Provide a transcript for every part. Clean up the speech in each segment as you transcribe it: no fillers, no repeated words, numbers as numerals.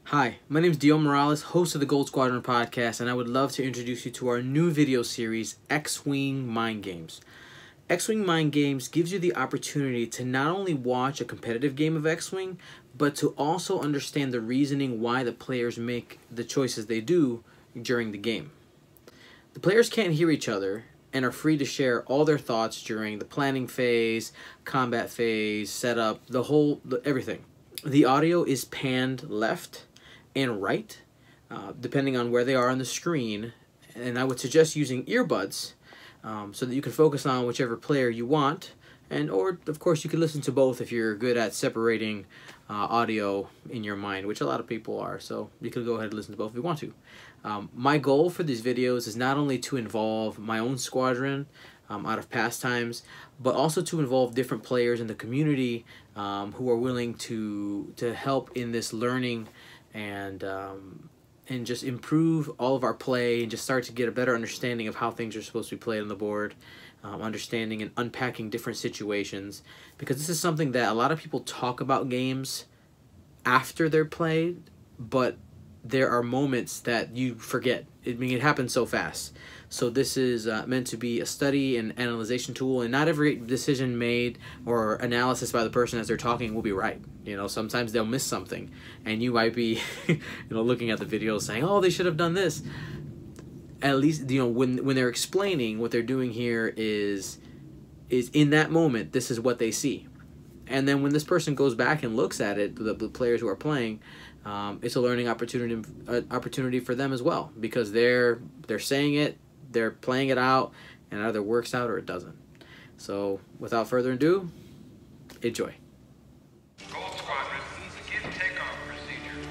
Hi, my name is Dio Morales, host of the Gold Squadron podcast, and I would love to introduce you to our new video series, X-Wing Mind Games. X-Wing Mind Games gives you the opportunity to not only watch a competitive game of X-Wing, but to also understand the reasoning why the players make the choices they do during the game. The players can't hear each other and are free to share all their thoughts during the planning phase, combat phase, setup, everything. The audio is panned left and right, depending on where they are on the screen, and I would suggest using earbuds so that you can focus on whichever player you want, or of course you can listen to both if you're good at separating audio in your mind, which a lot of people are, so you can go ahead and listen to both if you want to. My goal for these videos is not only to involve my own squadron out of pastimes, but also to involve different players in the community who are willing to help in this learning and just improve all of our play and just start to get a better understanding of how things are supposed to be played on the board, understanding and unpacking different situations, because this is something that a lot of people talk about games after they're played, but there are moments that you forget. It happens so fast. So this is meant to be a study and analyzation tool, and not every decision made or analysis by the person as they're talking will be right. Sometimes they'll miss something, and you might be, looking at the video saying, "Oh, they should have done this." At least, when they're explaining what they're doing here is in that moment, this is what they see. And then when this person goes back and looks at it, the players who are playing, it's a learning opportunity for them as well, because they're saying it, they're playing it out, and it either works out or it doesn't. So without further ado, enjoy. Gold Squadron, begin takeoff procedure.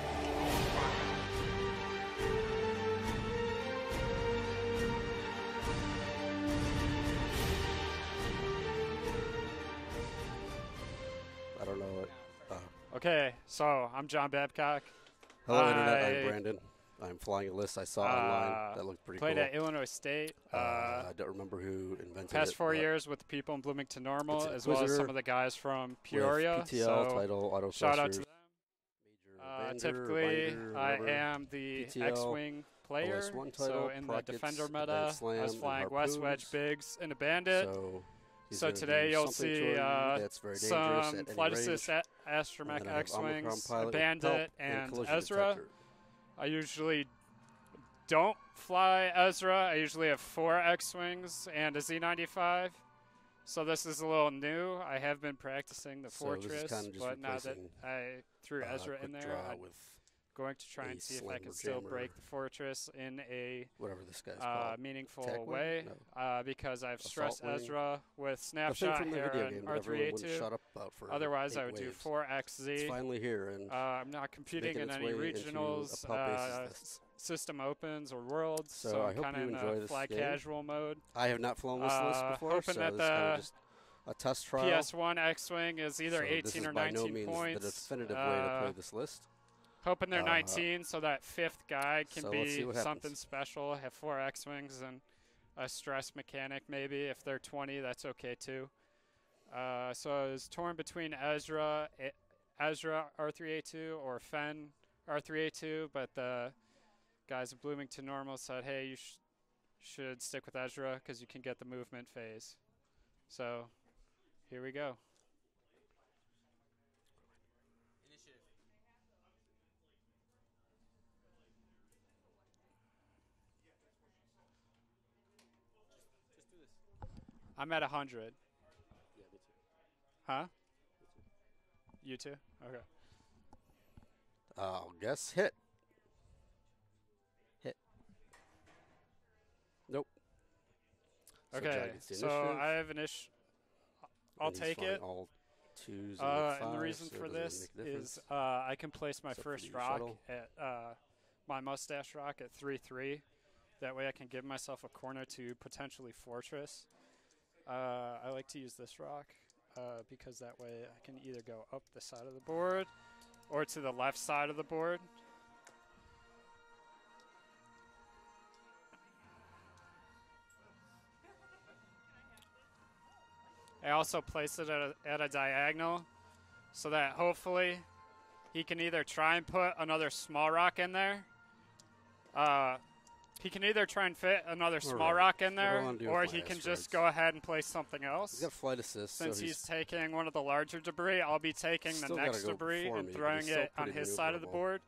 I don't know what. Okay, so I'm John Babcock. Hello, Internet. I'm Brandon. I'm flying a list I saw online that looked pretty Played cool. at Illinois State. I don't remember who invented it. Past 4 years with the people in Bloomington Normal, as well as Inquisitor some of the guys from Peoria. with PTL, so title, auto shout out to them. Major Vynder, Typically, Vynder, I whatever. am the PTL, X-Wing player. OS1 So title, in the Rockets, Defender meta, Advanced Slam, I was and flying West Wedge Harpoons. Biggs in a Bandit. So today you'll see some Flight Assist and Astromech then I have X-Wings, Omicron a pilot with Bandit, help and collision Ezra. detector. I usually don't fly Ezra. I usually have 4 X-Wings and a Z95. So this is a little new. I have been practicing the Fortress, but now that I threw Ezra in there, I'm going to try and see if I can still break the Fortress in a whatever this guy's called. meaningful way, because I've stressed wing. Ezra with Snapshot here and R3A2. Otherwise, I would do 4XZ. It's finally here, and I'm not competing in any regionals, system opens, or worlds, so I'm kind of in a fly casual mode. I have not flown this list before, hoping so that this is kind of just a test trial. PS1 X-Wing is either so 18 or 19 this is by no means points. the definitive way to play this list. Hoping they're 19, so that 5th guy can so be something special. Have 4 X-Wings and a stress mechanic maybe. If they're 20, that's okay too. So I was torn between Ezra R3A2 or Fen R3A2, but the guys at Bloomington Normal said, hey, you should stick with Ezra because you can get the movement phase. So here we go. I'm at 100. Yeah, me too. Huh? You too? Okay. I'll guess hit. Hit. Nope. Okay, so I have an issue. I'll take it. All twos and the reason for this is I can place my first rock at my mustache rock at 3-3. That way I can give myself a corner to potentially Fortress. I like to use this rock because that way I can either go up the side of the board or to the left side of the board. I also place it at a diagonal so that hopefully he can either try and put another small rock in there. He can either try and fit another small rock in there, or he can just go ahead and place something else. He's got flight assist. Since he's taking one of the larger debris, I'll be taking the next debris and throwing it on his side of the board.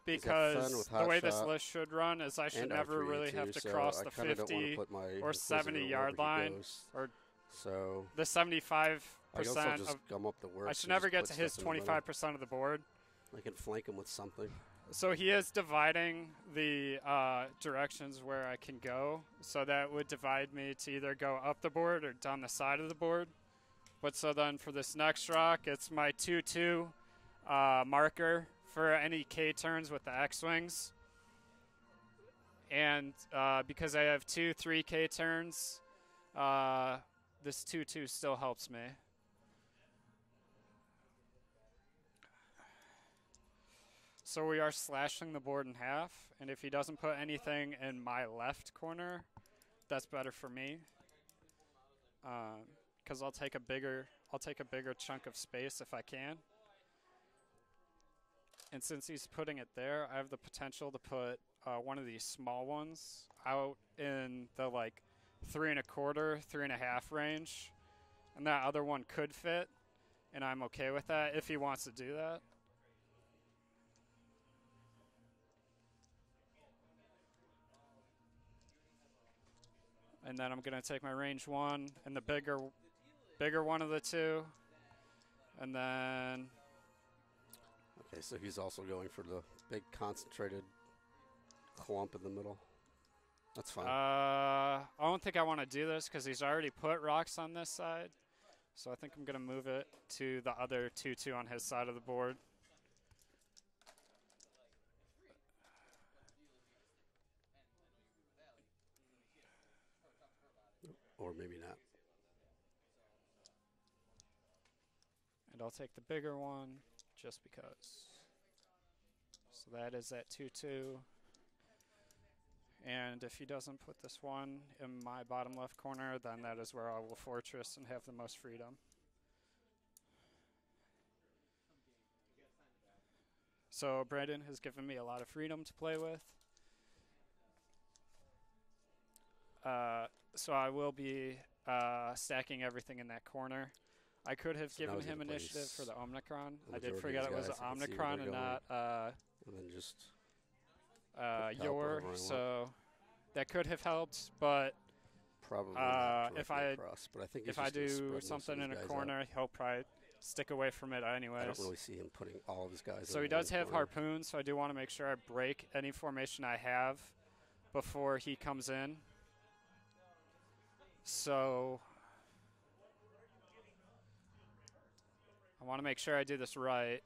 Because the way this list should run is I should never really have to cross the 50 or 70 yard line, or the 75% of. I should never get to his 25% of the board. I can flank him with something. So he is dividing the directions where I can go. So that would divide me to either go up the board or down the side of the board. But so then for this next rock, it's my 2-2 marker for any K turns with the X-Wings. And because I have 2 3K turns, this 2-2 still helps me. So we are slashing the board in half, and if he doesn't put anything in my left corner, that's better for me. Because I'll take a bigger chunk of space if I can. And since he's putting it there, I have the potential to put one of these small ones out in the like 3 1/4, 3 1/2 range, and that other one could fit, and I'm okay with that if he wants to do that. And then I'm going to take my range 1 and the bigger one of the 2. And then... Okay, so he's also going for the big concentrated clump in the middle. That's fine. I don't think I want to do this because he's already put rocks on this side. So I think I'm going to move it to the other 2-2 on his side of the board. Or maybe not. And I'll take the bigger one just because. So that is at 2-2. And if he doesn't put this one in my bottom left corner, then that is where I will fortress and have the most freedom. So Brandon has given me a lot of freedom to play with. So I will be stacking everything in that corner. I could have given him initiative for the Omnicron. I did forget it was an Omnicron and not and then just Yorr, so that could have helped. But probably if I do something in a corner, he'll probably stick away from it anyways. I don't really see him putting all of his guys. So he does have harpoons, so I do want to make sure I break any formation I have before he comes in. So I want to make sure I do this right.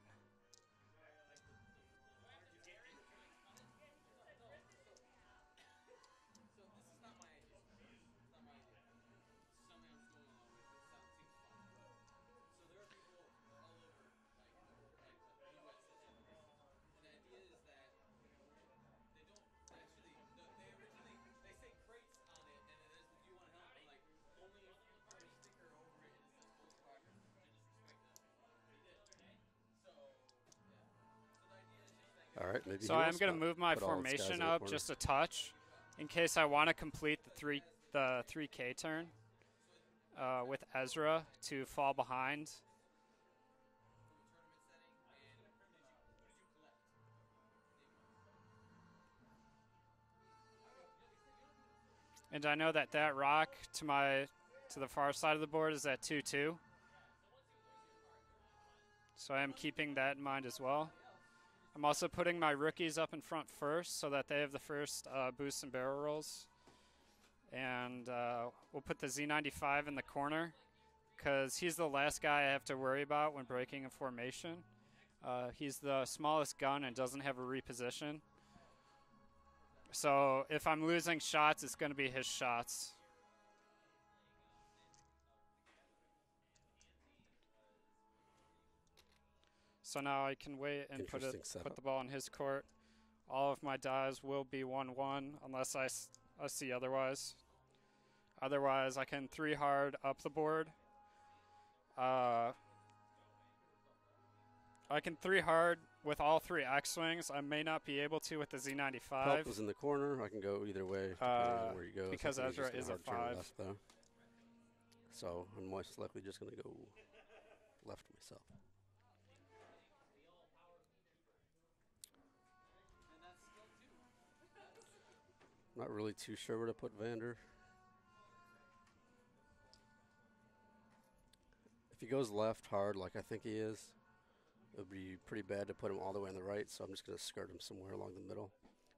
All right, maybe so I'm going to move my formation up just a touch in case I want to complete the 3K turn with Ezra to fall behind. And I know that that rock to the far side of the board is at 2-2. So I am keeping that in mind as well. I'm also putting my rookies up in front first so that they have the first boost and barrel rolls. And we'll put the Z95 in the corner because he's the last guy I have to worry about when breaking a formation. He's the smallest gun and doesn't have a reposition. So if I'm losing shots, it's going to be his shots. So now I can wait and put the ball in his court. All of my dies will be 1-1 unless I see otherwise. Otherwise, I can 3-hard up the board. I can 3-hard with all 3 X-Wings. I may not be able to with the Z95. Pulp was in the corner. I can go either way, depending on where you go. Because so Ezra is a 5. Left, though. So I'm most likely just going to go left myself. Not really too sure where to put Vynder. If he goes left hard like I think he is, it would be pretty bad to put him all the way on the right, so I'm just going to skirt him somewhere along the middle.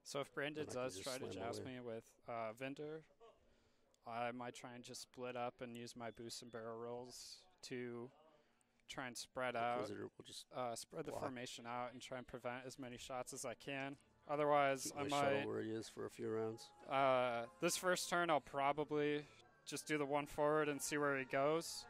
So if Bandit does try to joust me with Vynder, I might try and just split up and use my boost and barrel rolls to try and spread out, spread the formation out and try and prevent as many shots as I can. Otherwise, I might where he is for a few rounds. This first turn, I'll probably just do the 1 forward and see where he goes.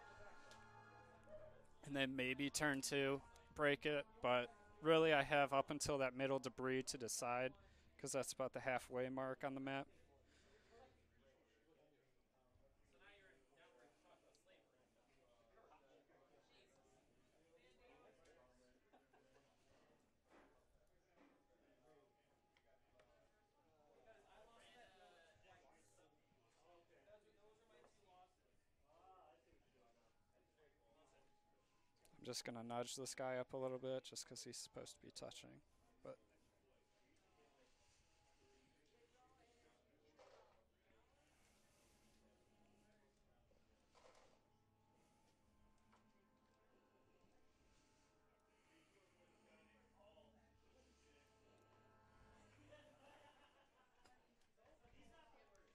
And then maybe turn 2, break it. But really, I have up until that middle debris to decide, because that's about the halfway mark on the map. I'm just going to nudge this guy up a little bit just because he's supposed to be touching. But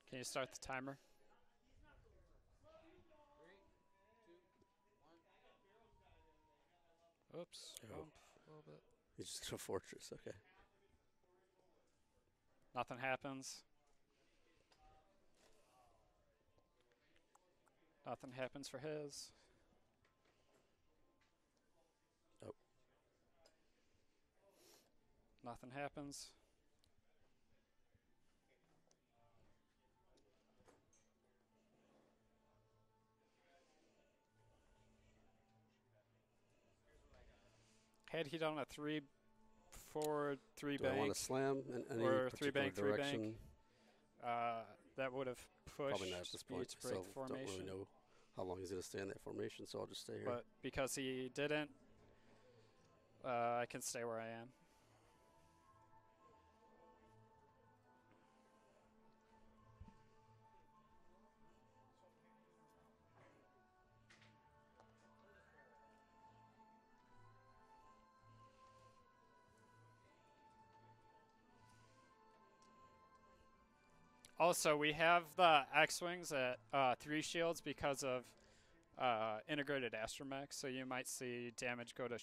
can you start the timer? Oops, bump a little bit. He's just a fortress, okay. Nothing happens. Nothing happens for his. Oh. Nothing happens. Had he done a 3 forward, 3 bank, I want to slam in any or 3 bank, 3 direction? Bank, that would have pushed Probably not at this point. to break formation. Don't really know how long he's going to stay in that formation, so I'll just stay here. But because he didn't, I can stay where I am. Also, we have the X-Wings at 3 shields because of integrated astromech, so you might see damage go to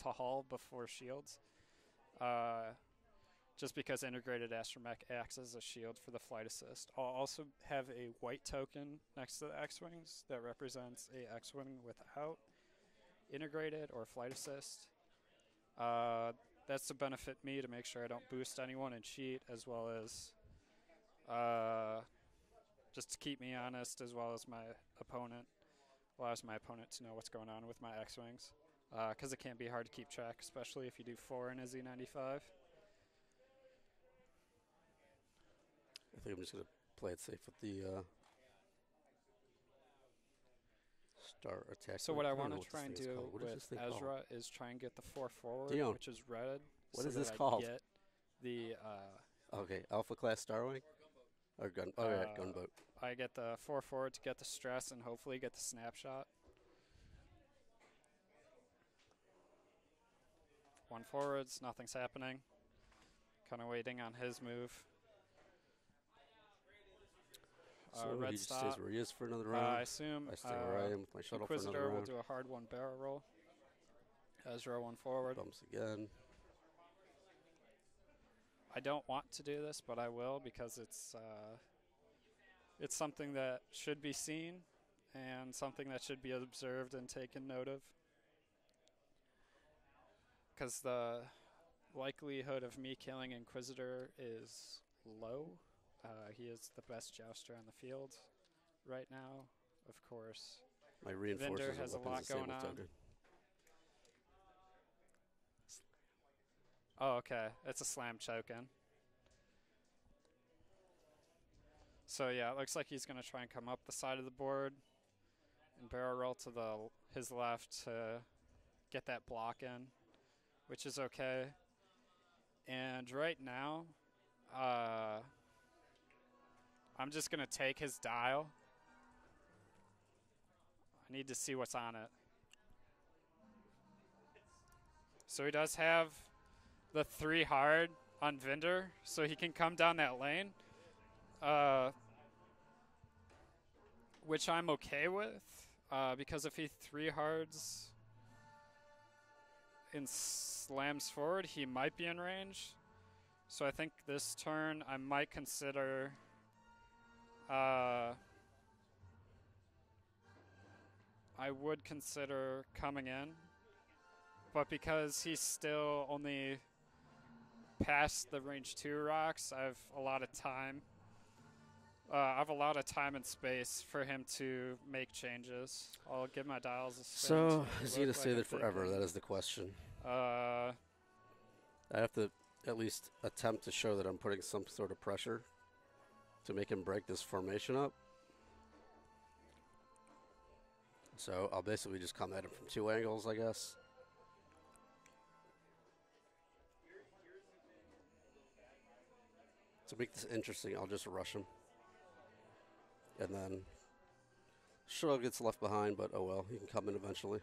hull before shields. Just because integrated astromech acts as a shield for the flight assist. I'll also have a white token next to the X-Wings that represents a X-Wing without integrated or flight assist. That's to benefit me to make sure I don't boost anyone and cheat, as well as just to keep me honest, as well as my opponent, allows my opponent to know what's going on with my X-Wings, because it can be hard to keep track, especially if you do 4 in a Z95. I think I'm just going to play it safe with the star attack. So what I want to try and do with Ezra is try and get the 4 forward, which is red. What is this called? Get the okay, Alpha Class Starwing? Or gun? Oh yeah, gunboat. I get the 4 forward to get the stress and hopefully get the snapshot. 1 forwards, nothing's happening. Kind of waiting on his move. So red he just stop. stays where he is for another round. I assume I stay where I am with my shuttle for Inquisitor another will round. do a hard 1 barrel roll. Ezra 1 forward. Bumps again. I don't want to do this, but I will, because it's something that should be seen and something that should be observed and taken note of. Because the likelihood of me killing Inquisitor is low. He is the best jouster on the field right now, of course. My reinforcers Vynder has a lot going on. Token. Oh, okay. It's a slam choke-in. So yeah, it looks like he's going to try and come up the side of the board and barrel roll to his left to get that block in, which is okay. And right now, I'm just going to take his dial. I need to see what's on it. So he does have the 3 hard on Vynder, so he can come down that lane, which I'm okay with, because if he 3 hards and slams forward, he might be in range. So I think this turn I might consider I would consider coming in, but because he's still only past the range 2 rocks, I have a lot of time. I have a lot of time and space for him to make changes. I'll give my dials a spin. So, is he going to stay there forever? That is the question. I have to at least attempt to show that I'm putting some sort of pressure to make him break this formation up. So, I'll basically just come at him from 2 angles, I guess. To make this interesting, I'll just rush him. And then Shuttle gets left behind, but oh well, he can come in eventually.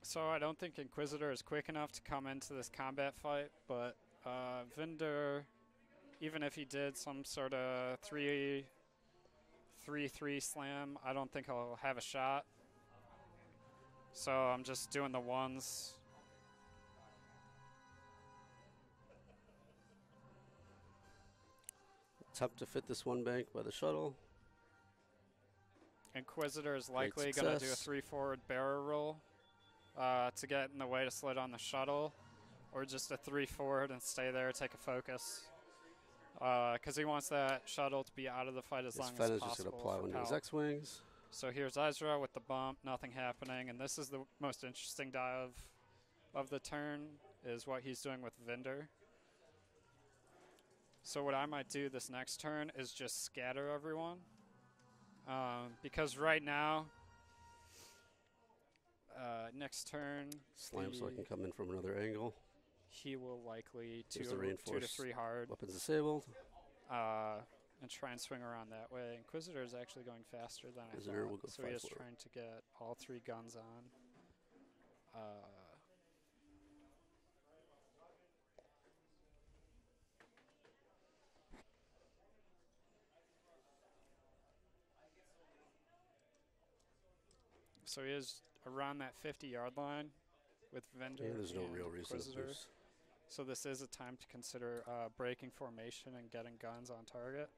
So I don't think Inquisitor is quick enough to come into this combat fight, but Vynder, even if he did some sort of 3-3 slam, I don't think he'll have a shot. So I'm just doing the ones. Attempt to fit this 1 bank by the shuttle. Inquisitor is likely going to do a 3 forward barrel roll to get in the way to slid on the shuttle, or just a 3 forward and stay there, take a focus. Because he wants that shuttle to be out of the fight as long as possible. Just going to apply one of his X-Wings. So here's Ezra with the bump, nothing happening, and this is the most interesting dive of the turn, is what he's doing with Vynder. So what I might do this next turn is just scatter everyone, because right now, next turn, slam so I can come in from another angle. He will likely 2 to 3 hard. Weapons disabled. And try and swing around that way. Inquisitor is actually going faster than I thought, will go so he is trying to get all 3 guns on. So he is around that 50-yard line with Vynder. Yeah, there's no real reason to lose. So this is a time to consider breaking formation and getting guns on target,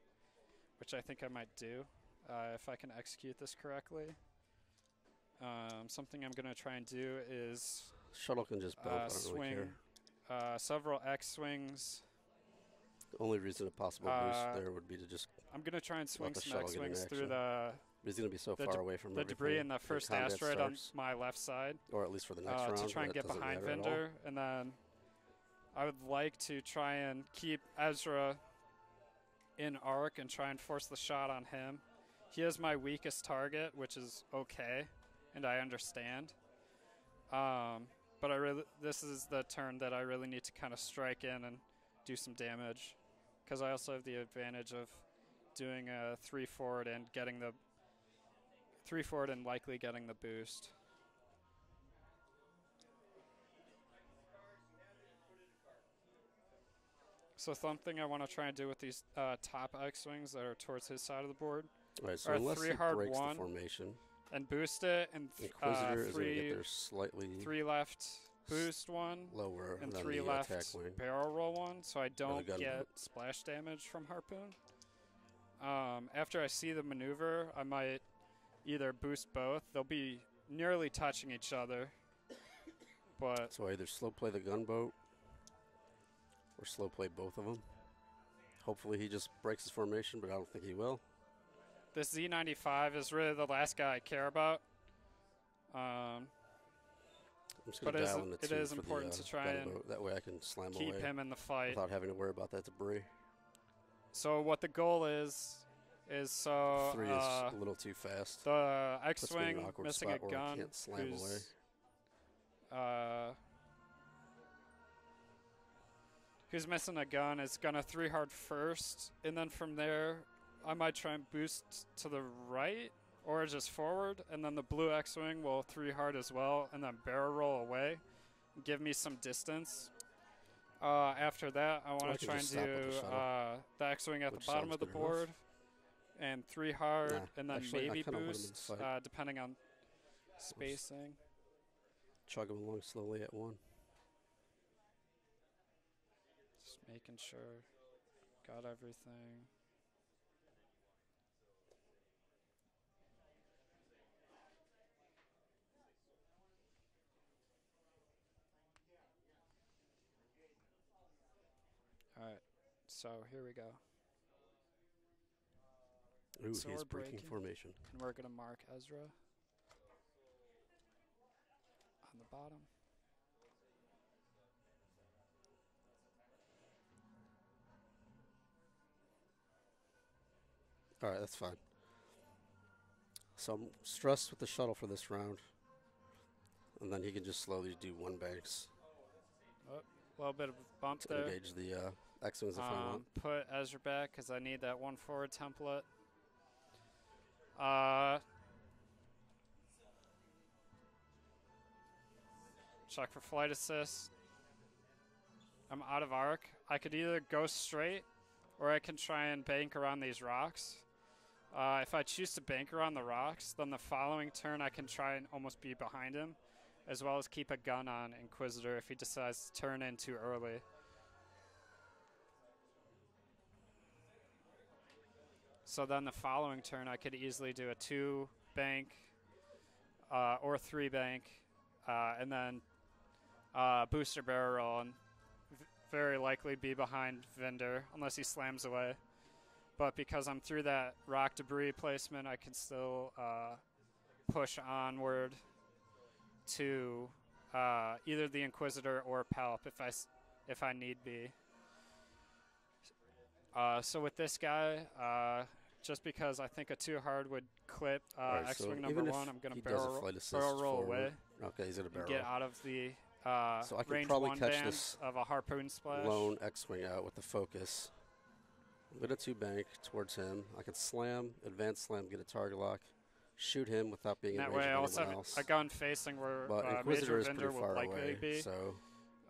which I think I might do if I can execute this correctly. Something I'm going to try and do is shuttle can just bump. swing several X-swings. The only reason a possible boost there would be to just... I'm going to try and swing some X-wings through the... He's going to be so far away from the debris in the first asteroid on my left side. Or at least for the next round. To try and get behind Vynder. And then I would like to try and keep Ezra in arc and try and force the shot on him. He is my weakest target, which is okay, and I understand. But this is the turn that I really need to kind of strike in and do some damage, because I also have the advantage of doing a 3 forward and getting the 3 forward and likely getting the boost. So something I want to try and do with these top X-wings that are towards his side of the board. Right, so unless 3 he hard breaks 1 the formation, and boost it, and Inquisitor is going to get there slightly 3 left boost 1 lower and than 3 the left attack wing. barrel roll 1, so I don't get splash damage from Harpoon. After I see the maneuver, I might either boost both. They'll be nearly touching each other, but so either slow play the gunboat or slow play both of them. Hopefully he just breaks his formation, but I don't think he will. this Z95 is really the last guy I care about. But it is important to try and that way I can slam keep him in the fight without having to worry about that debris. So what the goal is so 3 is a little too fast. The X-wing missing a gun. Can't slam away. Who's missing a gun is gonna 3 hard first, and then from there I might try and boost to the right or just forward, and then the blue X-wing will 3 hard as well, and then barrel roll away, give me some distance. After that, I want to try and do the X-wing at the bottom of the board, and 3 hard, and then maybe boost, depending on spacing. Chug him along slowly at 1. Just making sure, got everything. Alright, so here we go. Ooh, so he's breaking formation. And we're going to mark Ezra on the bottom. Alright, that's fine. So I'm stressed with the shuttle for this round. And then he can just slowly do 1 banks. Oh, a little bit of a bump to there. Engage the X-wings if I want. Put Ezra back because I need that 1 forward template. Check for flight assist. I'm out of arc. I could either go straight or I can try and bank around these rocks. If I choose to bank around the rocks, then the following turn I can try and almost be behind him, as well as keep a gun on Inquisitor if he decides to turn in too early. So then the following turn I could easily do a 2 bank or 3 bank, and then booster barrel roll, and very likely be behind Vynder unless he slams away. But because I'm through that rock debris placement, I can still push onward to either the Inquisitor or Palp if I need be. So with this guy, just because I think a 2 hard would clip X-wing number 1, I'm going to barrel roll away. Okay, he's going to barrel. Get out of the so I can range probably 1 catch band this of a harpoon splash. lone X-wing out with the focus. I'm going to 2 bank towards him. I can slam, advance slam, get a target lock, shoot him without being in range of anyone else. That way I also have a gun facing where Inquisitor Major is Vynder pretty far will likely away, be. so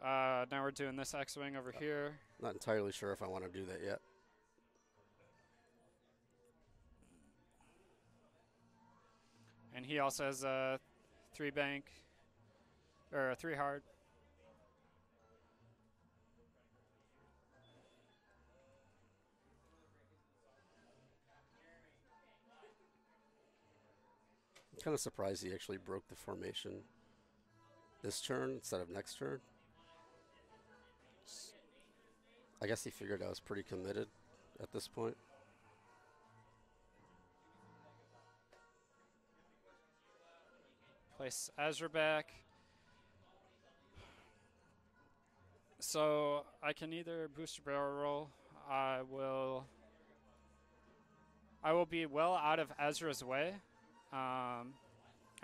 now we're doing this X-wing over here. Not entirely sure if I want to do that yet. And he also has a 3 bank, or a 3 hard. I'm kind of surprised he actually broke the formation this turn instead of next turn. I guess he figured I was pretty committed at this point. Place Ezra back. So I can either booster barrel roll. I will be well out of Ezra's way. I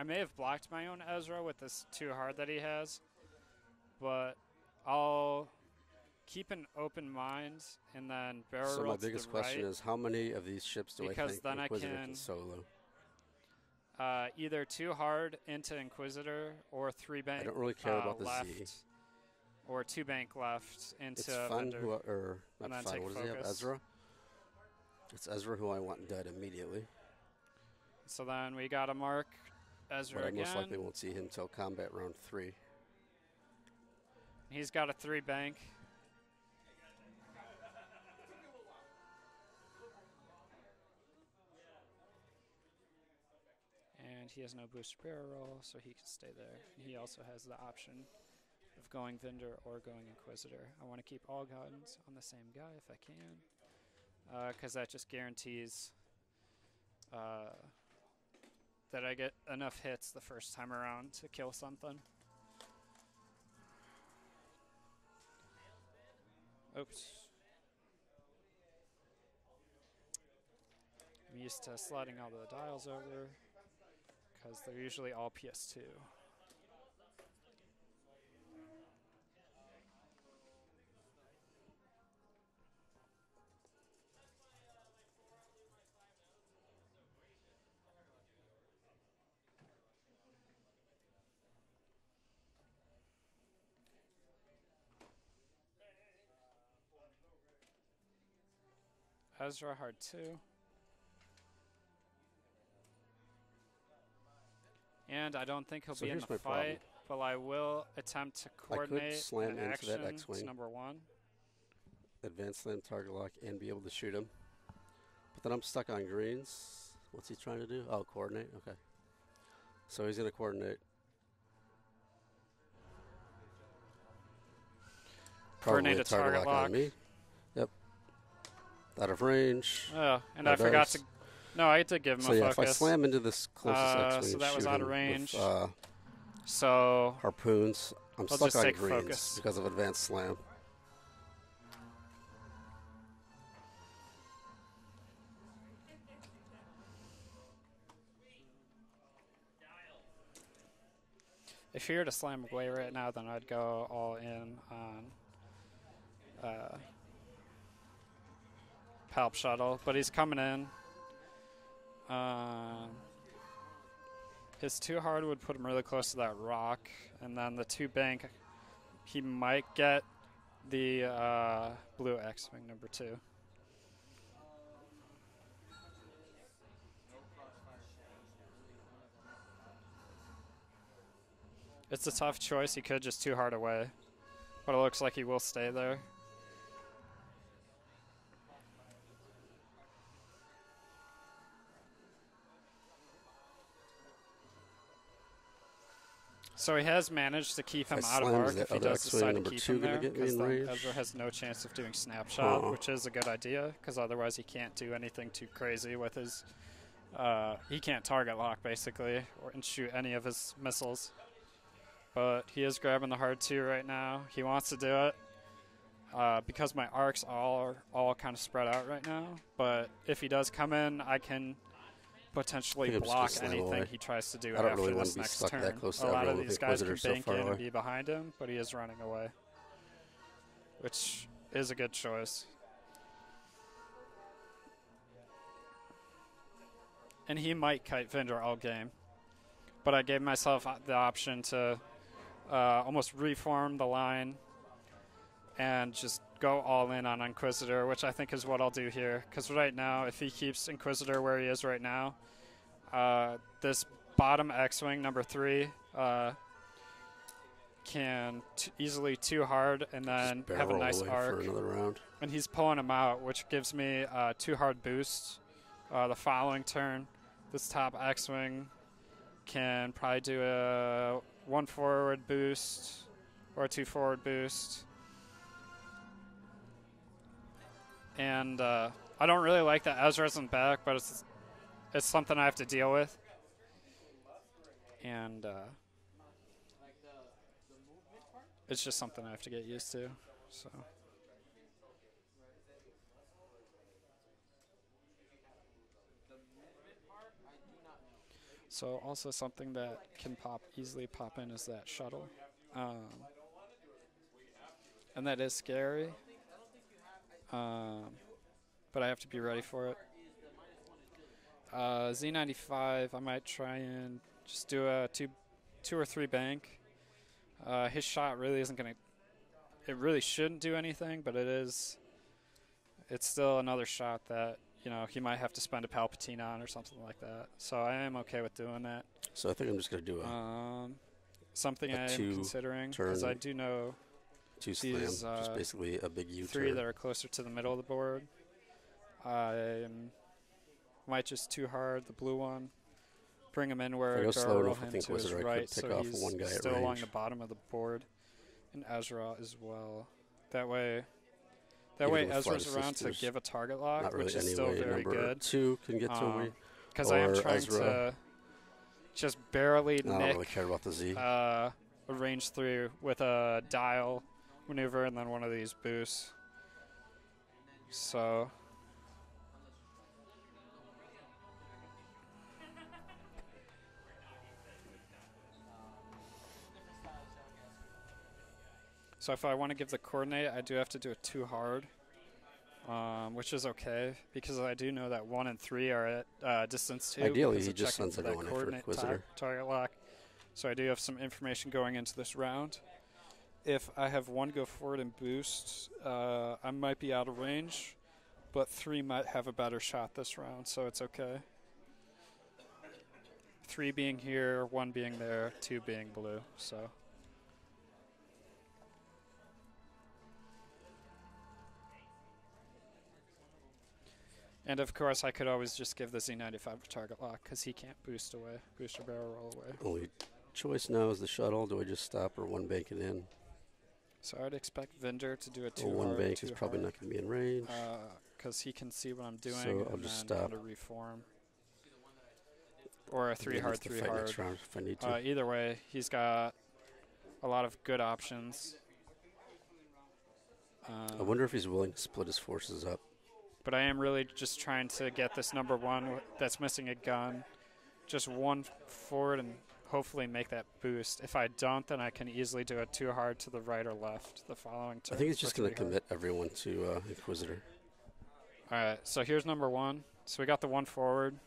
may have blocked my own Ezra with this 2 hard that he has, but I'll keep an open mind and then barrel roll to the right. So my biggest question is, how many of these ships do I think Inquisitor can solo? Either 2 hard into Inquisitor or 3 bank. I don't really care about the left, Z. Or 2 bank left into it's fun Vynder, or not and then fun. take What focus. does he have? Ezra. It's Ezra who I want dead immediately. So then we got to mark Ezra but I again. most likely won't see him till combat round 3. He's got a 3 bank. And he has no booster barrel roll, so he can stay there. He also has the option of going Vynder or going Inquisitor. I want to keep all guns on the same guy if I can, because that just guarantees that I get enough hits the first time around to kill something. Oops. I'm used to sliding all the dials over because they're usually all PS2. Ezra hard 2. And I don't think he'll be in the fight, but I will attempt to coordinate slam into action that X-Wing. number 1. Advance slam, target lock, and be able to shoot him. But then I'm stuck on greens. What's he trying to do? Oh, coordinate? Okay. So he's going to coordinate. Coordinate a target lock. On me. Yep. Out of range. Oh, and I forgot to... No, I did give him a focus. If I slam into this closest X-Wing, so that was out of range. With, so harpoons. I'm stuck on greens because of advanced slam. If you were to slam away right now, then I'd go all in on Palp Shuttle, but he's coming in. His 2 hard would put him really close to that rock, and then the 2 bank, he might get the blue X-Wing number 2. It's a tough choice. He could just 2 hard away, but it looks like he will stay there. So he has managed to keep him out of arc if he does decide to keep him there, because then Ezra has no chance of doing snapshot, which is a good idea, because otherwise he can't do anything too crazy with his... he can't target lock, basically, and shoot any of his missiles. But he is grabbing the hard 2 right now. He wants to do it because my arcs are all kind of spread out right now. But if he does come in, I can potentially block anything he tries to do after this next turn. A lot of these guys can bank in and be behind him, but he is running away, which is a good choice. And he might kite Vynder all game, but I gave myself the option to almost reform the line and just go all in on Inquisitor, which I think is what I'll do here. Because right now, if he keeps Inquisitor where he is right now, this bottom X-Wing, number 3, can easily 2 hard and then have a nice arc. For another round. And he's pulling him out, which gives me 2 hard boost the following turn. This top X-Wing can probably do a 1 forward boost or a 2 forward boost. And I don't really like that Ezra isn't back, but it's something I have to deal with. And it's just something I have to get used to. So also something that can easily pop in is that shuttle. And that is scary. But I have to be ready for it. Z95, I might try and just do a 2 or 3 bank. His shot really isn't going to... It really shouldn't do anything, but it's still another shot that, you know, he might have to spend a Palpatine on or something like that. So I am okay with doing that. So I think I'm just going to do something I am considering, because I do know 2 slam, just basically a big U-turn. 3 that are closer to the middle of the board. I might just 2 hard the blue one, bring him in where Yorr will him to his right, so he's still along the bottom of the board, and Ezra as well. That way Ezra's around to give a target lock, which is still very good. 2 can get to me, Because I am trying Ezra. to just barely nick. I don't really care about the Z. A range 3 with a dial maneuver and then one of these boosts. So if I want to give the coordinate, I do have to do it too hard, which is okay because I do know that 1 and 3 are at distance 2. Ideally, he just sends everyone in for Inquisitor. Target lock. So I do have some information going into this round. If I have 1 go forward and boost, I might be out of range, but 3 might have a better shot this round, so it's okay. 3 being here, 1 being there, 2 being blue, so. And of course, I could always just give the Z95 to target lock because he can't boost away, boost or barrel roll away. Only choice now is the shuttle. Do I just stop or 1 bank it in? So I would expect Vynder to do it too hard. 1 bank is hard, probably not going to be in range. Because he can see what I'm doing. So I'll just stop. To reform. Or a 3 hard, 3 hard. Next round if I need to. Either way, he's got a lot of good options. I wonder if he's willing to split his forces up. But I am really just trying to get this number 1 that's missing a gun. Just 1 forward and hopefully make that boost. If I don't, then I can easily do it too hard to the right or left the following turn. I think he's just going to commit everyone to Inquisitor. All right, so here's number 1. So we got the 1 forward.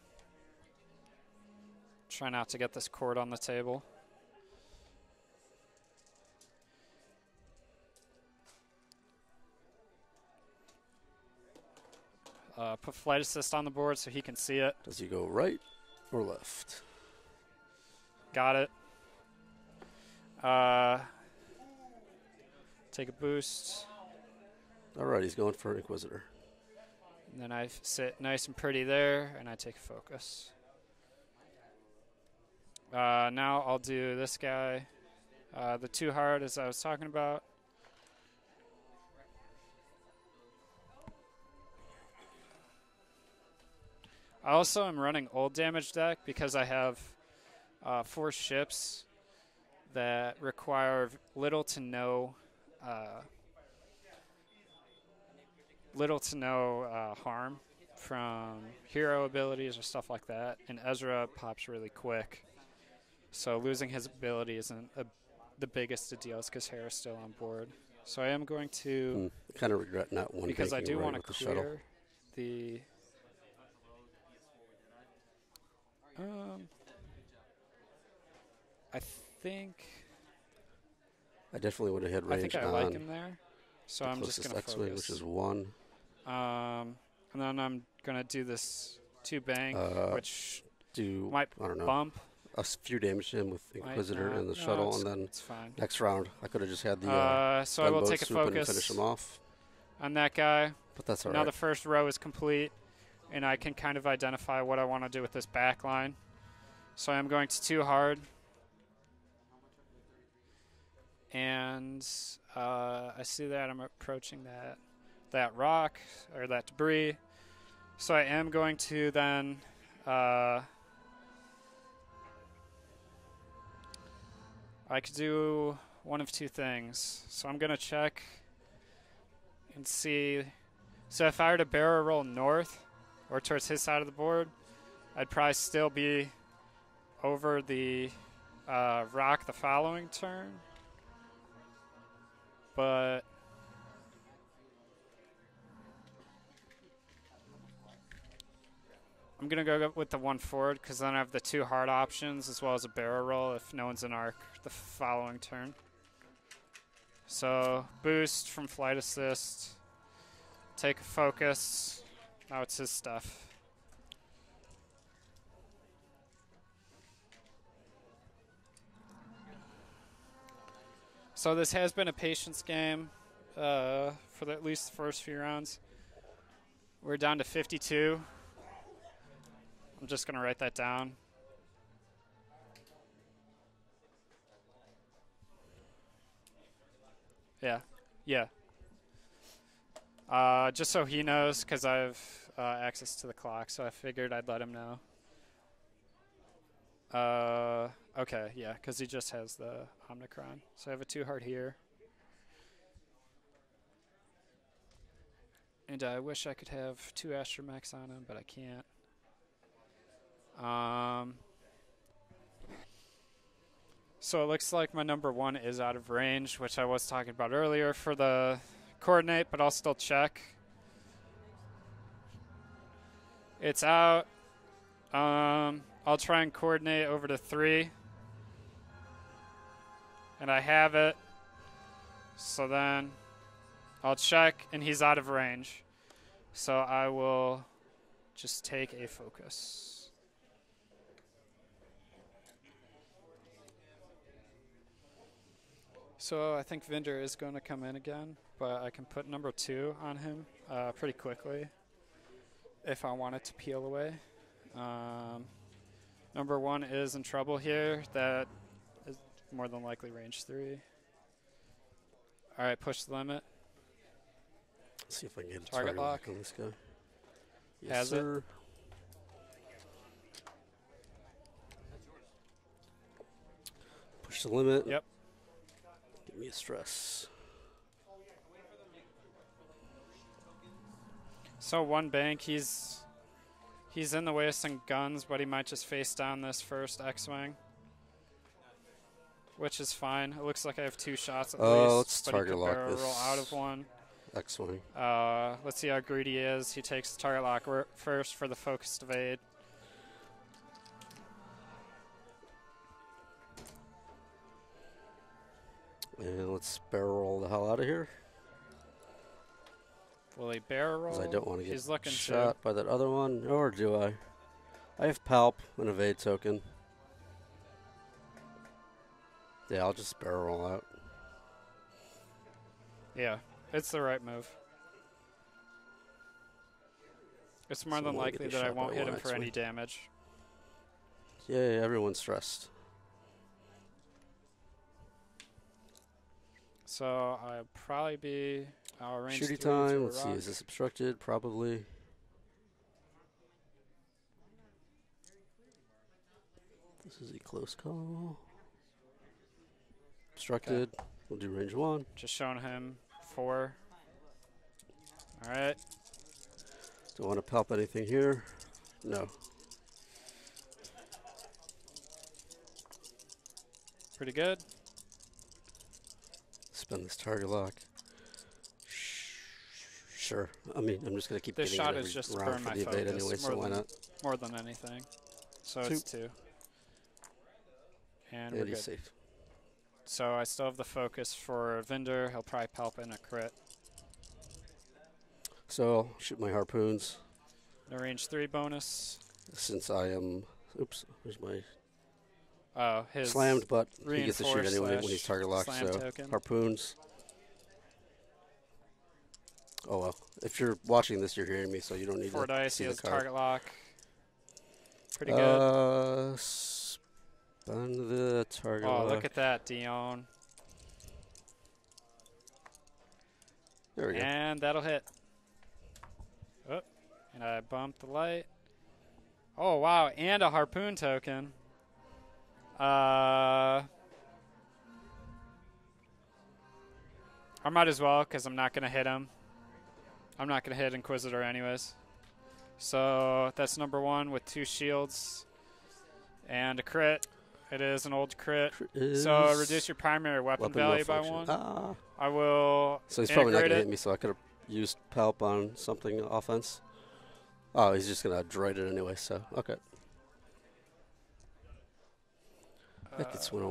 Try not to get this cord on the table. Put flight assist on the board so he can see it. Does he go right or left? Got it. Take a boost. All right, he's going for Inquisitor. And then I sit nice and pretty there, and I take focus. Now I'll do this guy. The 2 hard, as I was talking about. I also am running old damage deck because I have 4 ships that require little to no harm from hero abilities or stuff like that. And Ezra pops really quick. So losing his ability isn't the biggest of deals because Hera's still on board. So I am going to... I kind of regret not 1 because I do right want to clear shuttle. the... I think... I definitely would have had range I think I on like him there. So I'm just going to focus. X-Wing, which is 1. And then I'm going to do this 2 bank, which might bump. A few damage to him with Inquisitor and the shuttle, and then next round I could have just had the so I will take a focus and finish him off on that guy. But that's all right. Now right. the first row is complete, and I can kind of identify what I want to do with this back line. So I'm going to 2 hard, and I see that I'm approaching that rock or that debris. So I am going to then. I could do one of 2 things. So I'm going to check and see. So if I were to barrel roll north or towards his side of the board, I'd probably still be over the rock the following turn. But I'm going to go with the 1 forward because then I have the 2 hard options as well as a barrel roll if no one's in arc the following turn. So boost from flight assist, take a focus. Now it's his stuff. So this has been a patience game for at least the first few rounds. We're down to 52. I'm just going to write that down. Yeah. Just so he knows, because I have access to the clock, so I figured I'd let him know. Okay, yeah, because he just has the Omnicron. So I have a 2-heart here. And I wish I could have 2 Astromechs on him, but I can't. So it looks like my number 1 is out of range, which I was talking about earlier for the coordinate, but I'll still check. It's out. I'll try and coordinate over to 3. And I have it. So then I'll check, and he's out of range. So I will just take a focus. So I think Vynder is going to come in again, but I can put number 2 on him pretty quickly if I want it to peel away. Number 1 is in trouble here. That is more than likely range 3. All right, push the limit. Let's see if I can get a target lock on this guy. Yes, Has sir. it. Push the limit. Yep. Give me a stress. So 1 bank, he's in the way of some guns, but he might just face down this first X-Wing, which is fine. It looks like I have 2 shots at least. Let's target lock barrel this roll out of 1. X-Wing. Let's see how greedy he is. He takes the target lock first for the focused evade. And let's barrel roll the hell out of here. Will he barrel roll? Because I don't want to He's get looking shot by that other one. Or do I? I have Palp, an evade token. Yeah, I'll just barrel roll out. Yeah, it's the right move. It's more than likely that I won't hit him for any damage. Yeah, everyone's stressed. So I'll probably be range Shooty 3 time. Let's to see, rock. is this obstructed? Probably. This is a close call. Obstructed. Okay. We'll do range 1. Just showing him 4. All right. Don't want to pulp anything here. No. Pretty good. Spend this target lock. Sure. I mean, I'm just going to keep this getting shot it is just to round burn for my the evade focus anyway, so why not? More than anything. So 2. it's 2. And we're And good. he's safe. So I still have the focus for Vynder. He'll probably pulp in a crit. So I'll shoot my harpoons. The range 3 bonus. Since I am, oops, there's my his slammed, but he gets to shoot anyway when he's target locked. So token. harpoons. Oh well, if you're watching this, you're hearing me, so you don't need 4 to dice. see He the has card. target lock. Pretty good. Spend the target lock. Oh, look at that, Dion. There we go. And that'll hit. Oh, and I bumped the light. Oh, wow, and a harpoon token. I might as well, because I'm not going to hit him. I'm not going to hit Inquisitor anyways. So that's number 1 with 2 shields and a crit. It is an old crit. So reduce your primary weapon value by 1. I will. So he's probably not going to it. hit me, so I could have used Palp on something offense. Oh, he's just going to droid it anyway, so okay. That gets rid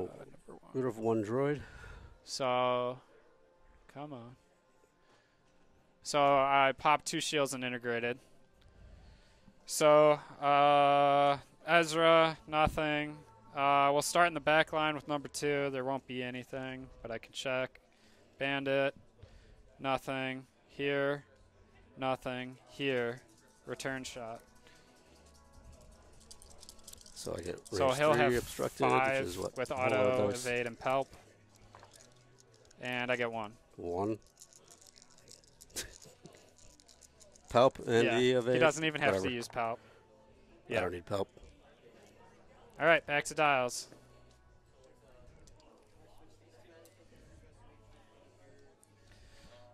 of 1 droid. So, come on. So I popped 2 shields and integrated. So, Ezra, nothing. We'll start in the back line with number 2. There won't be anything, but I can check. Bandit, nothing. Here, nothing. Here, return shot. So I get range so he'll 3 have obstructed, 5 which is what? with auto, evade, and palp. And I get 1. 1. Palp and the evade. He doesn't even have Whatever. to use palp. Yeah. I don't need Palp. All right, back to dials.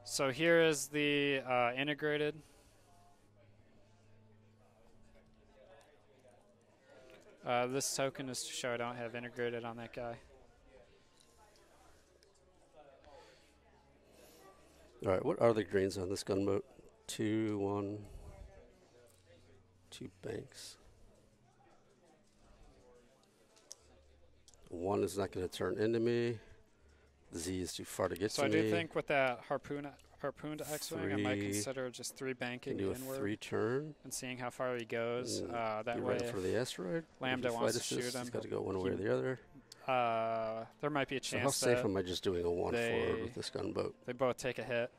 So here is the integrated. This token is to show I don't have integrated on that guy. All right, what are the greens on this gunboat? 2, 1, 2 banks. 1 is not going to turn into me. Z is too far to get to me. So I do think with that harpoon to X-Wing, I might consider just 3 banking do a inward 3 turn. and seeing how far he goes. That way, for the asteroid. Lambda wants to shoot him. He's got to go one way or the other. There might be a chance so how safe am I just doing a 1 forward with this gunboat? They both take a hit.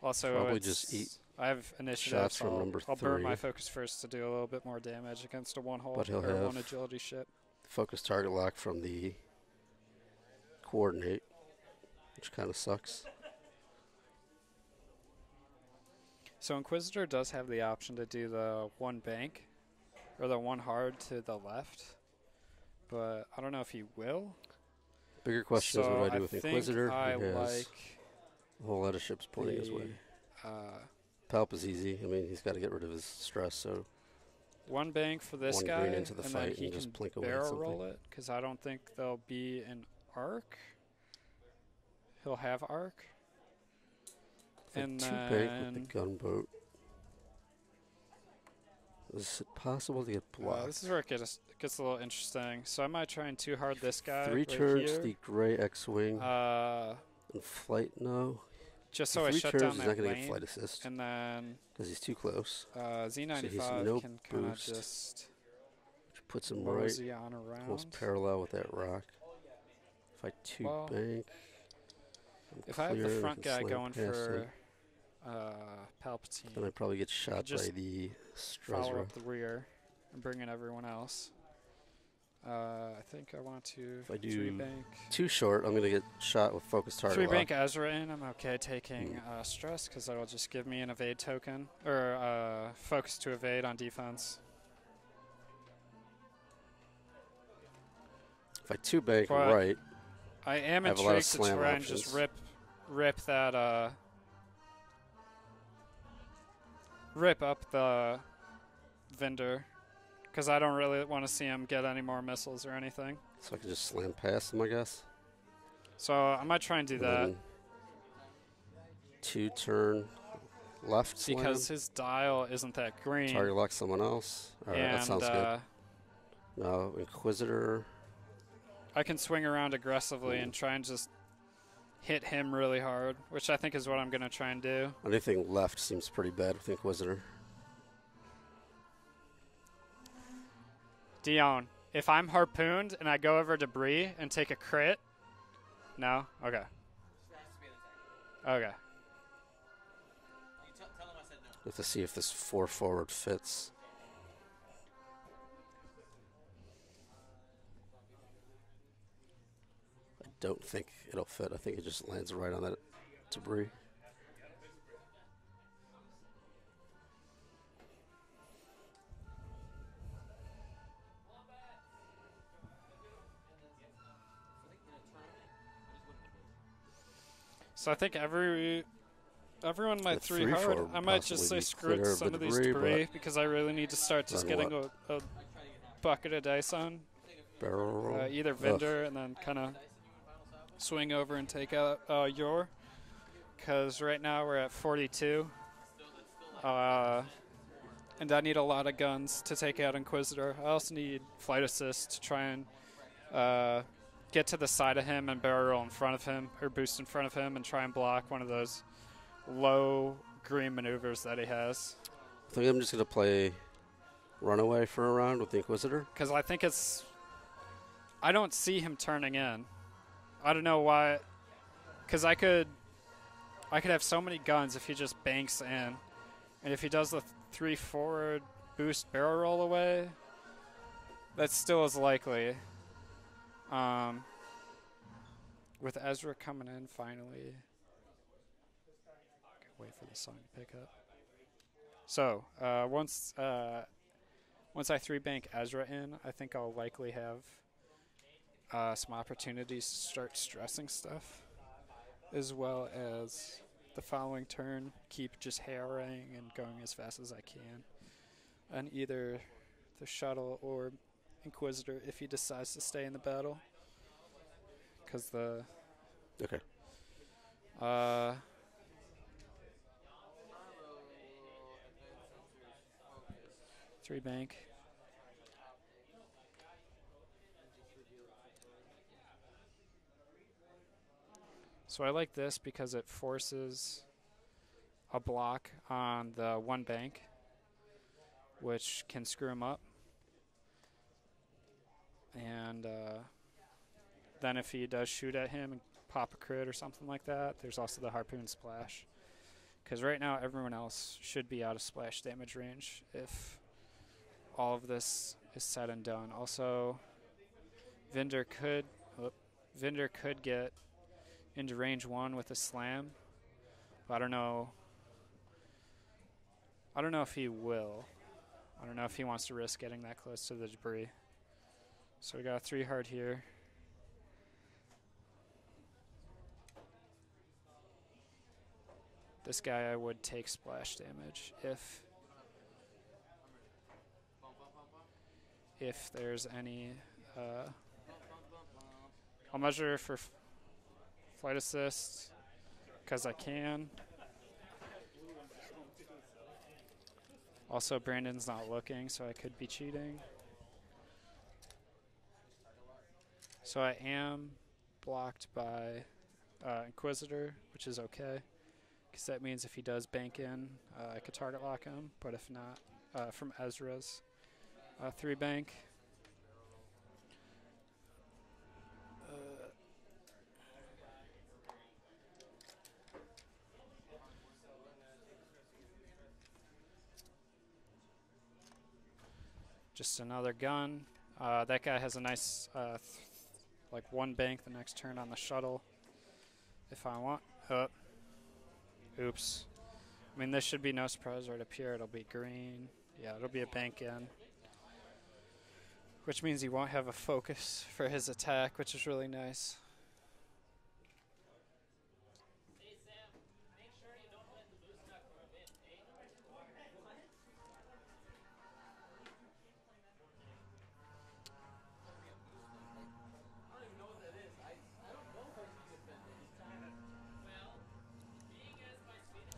Also, probably just eat. I have initiative. Shots from number 3. I'll burn my focus first to do a little bit more damage against a 1-hull or 1 agility ship. Focus target lock from the coordinate, which kind of sucks. So Inquisitor does have the option to do the 1 bank or the 1 hard to the left, but I don't know if he will. Bigger question is what I do with Inquisitor. I he has like a whole lot of ships pointing his way. Palp is easy. I mean, he's got to get rid of his stress, so 1 bank for this 1 guy, green into the and fight then he and just plink away barrel at something. roll it, because I don't think there'll be an arc. He'll have arc. And 2 then bank with the gunboat. Is it possible to get blocked? this is where it gets a little interesting. So I might try and 2 hard this guy 3 right turns, here. the gray X-Wing. And flight, no. Just so I shut down that he's not going to lane. get flight assist. And then because he's too close. Z95 so no can kind of boost, just which puts him right on around. almost parallel with that rock. If I 2 bank, if I have the front guy going for Palpatine, then I'd probably get shot by the follow Strezra. up the rear and bring in everyone else. I think I want to If I 3 do bank. too short, I'm going to get shot with focus target 3 lock. bank Ezra in. I'm okay taking stress because that'll just give me an evade token or focus to evade on defense. If I 2 bank right, I am have a lot of intrigued to slam try and options. just rip that rip up the Vynder, because I don't really want to see him get any more missiles or anything. So I can just slam past him, I guess. So I might try and do that. 2 turn left because slam. his dial isn't that green. Target lock someone else. All right, that sounds good. Now Inquisitor. I can swing around aggressively and try and just hit him really hard, which I think is what I'm going to try and do. Anything left seems pretty bad with Inquisitor. Dion, if I'm harpooned and I go over debris and take a crit, no? Okay. Okay. Have to see if this 4 forward fits. I don't think it'll fit. I think it just lands right on that debris. So I think everyone might 3 hard. I might just say screw it to some of these debris because I really need to start just getting a bucket of dice on. Barrel roll. Either Vynder and then kind of swing over and take out Yorr. Because right now we're at 42. And I need a lot of guns to take out Inquisitor. I also need flight assist to try and get to the side of him and barrel roll in front of him, or boost in front of him, and try and block one of those low green maneuvers that he has. I think I'm just going to play Runaway for a round with the Inquisitor. Because I think I don't see him turning in. I don't know why. Because I could have so many guns if he just banks in. And if he does the 3 forward boost barrel roll away, that still is likely. With Ezra coming in finally. Wait for the song to pick up. So, once once I 3-bank Ezra in, I think I'll likely have some opportunities to start stressing stuff, as well as the following turn keep just harrying and going as fast as I can on either the shuttle or Inquisitor if he decides to stay in the battle. Because the... Okay. 3-bank. So I like this because it forces a block on the 1-bank, which can screw him up. And then if he does shoot at him and pop a crit or something like that, there's also the Harpoon Splash. Because right now everyone else should be out of splash damage range if all of this is said and done. Also, Vynder could get into range 1 with a slam, but I don't know if he will. I don't know if he wants to risk getting that close to the debris. So we got a 3 hard here. This guy I would take splash damage if there's any. I'll measure for flight assist because I can. Also, Brandon's not looking, so I could be cheating. So I am blocked by Inquisitor, which is okay. Because that means if he does bank in, I could target lock him. But if not, from Ezra's 3-bank. Just another gun. That guy has a nice, like 1-bank the next turn on the shuttle. If I want. Oops. I mean, this should be no surprise right up here. It'll be green. Yeah, it'll be a bank in. Which means he won't have a focus for his attack, which is really nice.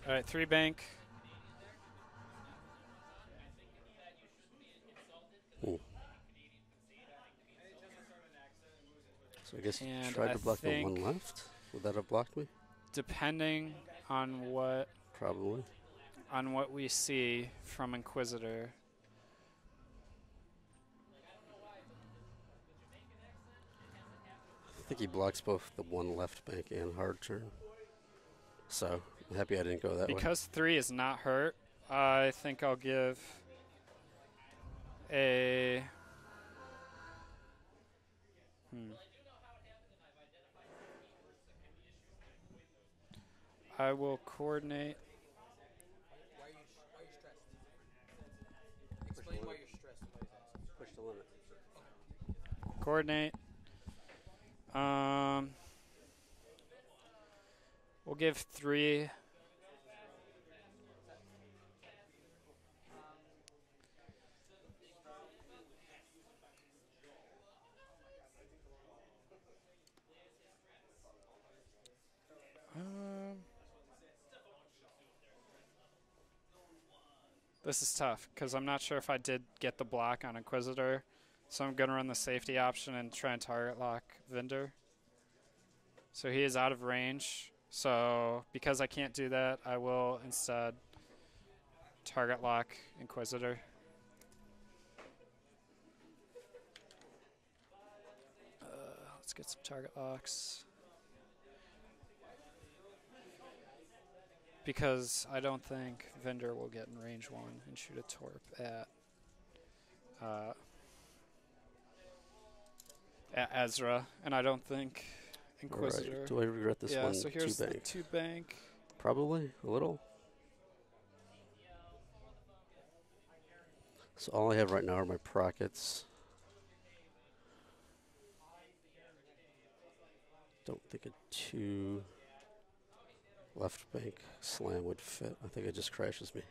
All right, 3-bank. Ooh. So I guess try to block the 1 left. Would that have blocked me? Depending on what we see from Inquisitor. I think he blocks both the 1 left bank and hard turn. So I'm happy I didn't go that way. Because 3 is not hurt, I think I'll give a... I will coordinate. Why are you stressed? Explain why you're stressed. Push the limit. Coordinate. We'll give 3. This is tough because I'm not sure if I did get the block on Inquisitor, so I'm going to run the safety option and try and target lock Vynder. So he is out of range, so because I can't do that, I will instead target lock Inquisitor. Let's get some target locks. Because I don't think Vynder will get in range 1 and shoot a torp at Ezra, and I don't think Inquisitor. Right. Do I regret this one? Yeah, so here's 2-bank. the 2-bank. Probably a little. So all I have right now are my prockets. Don't think a 2 left bank slam would fit. I think it just crashes me.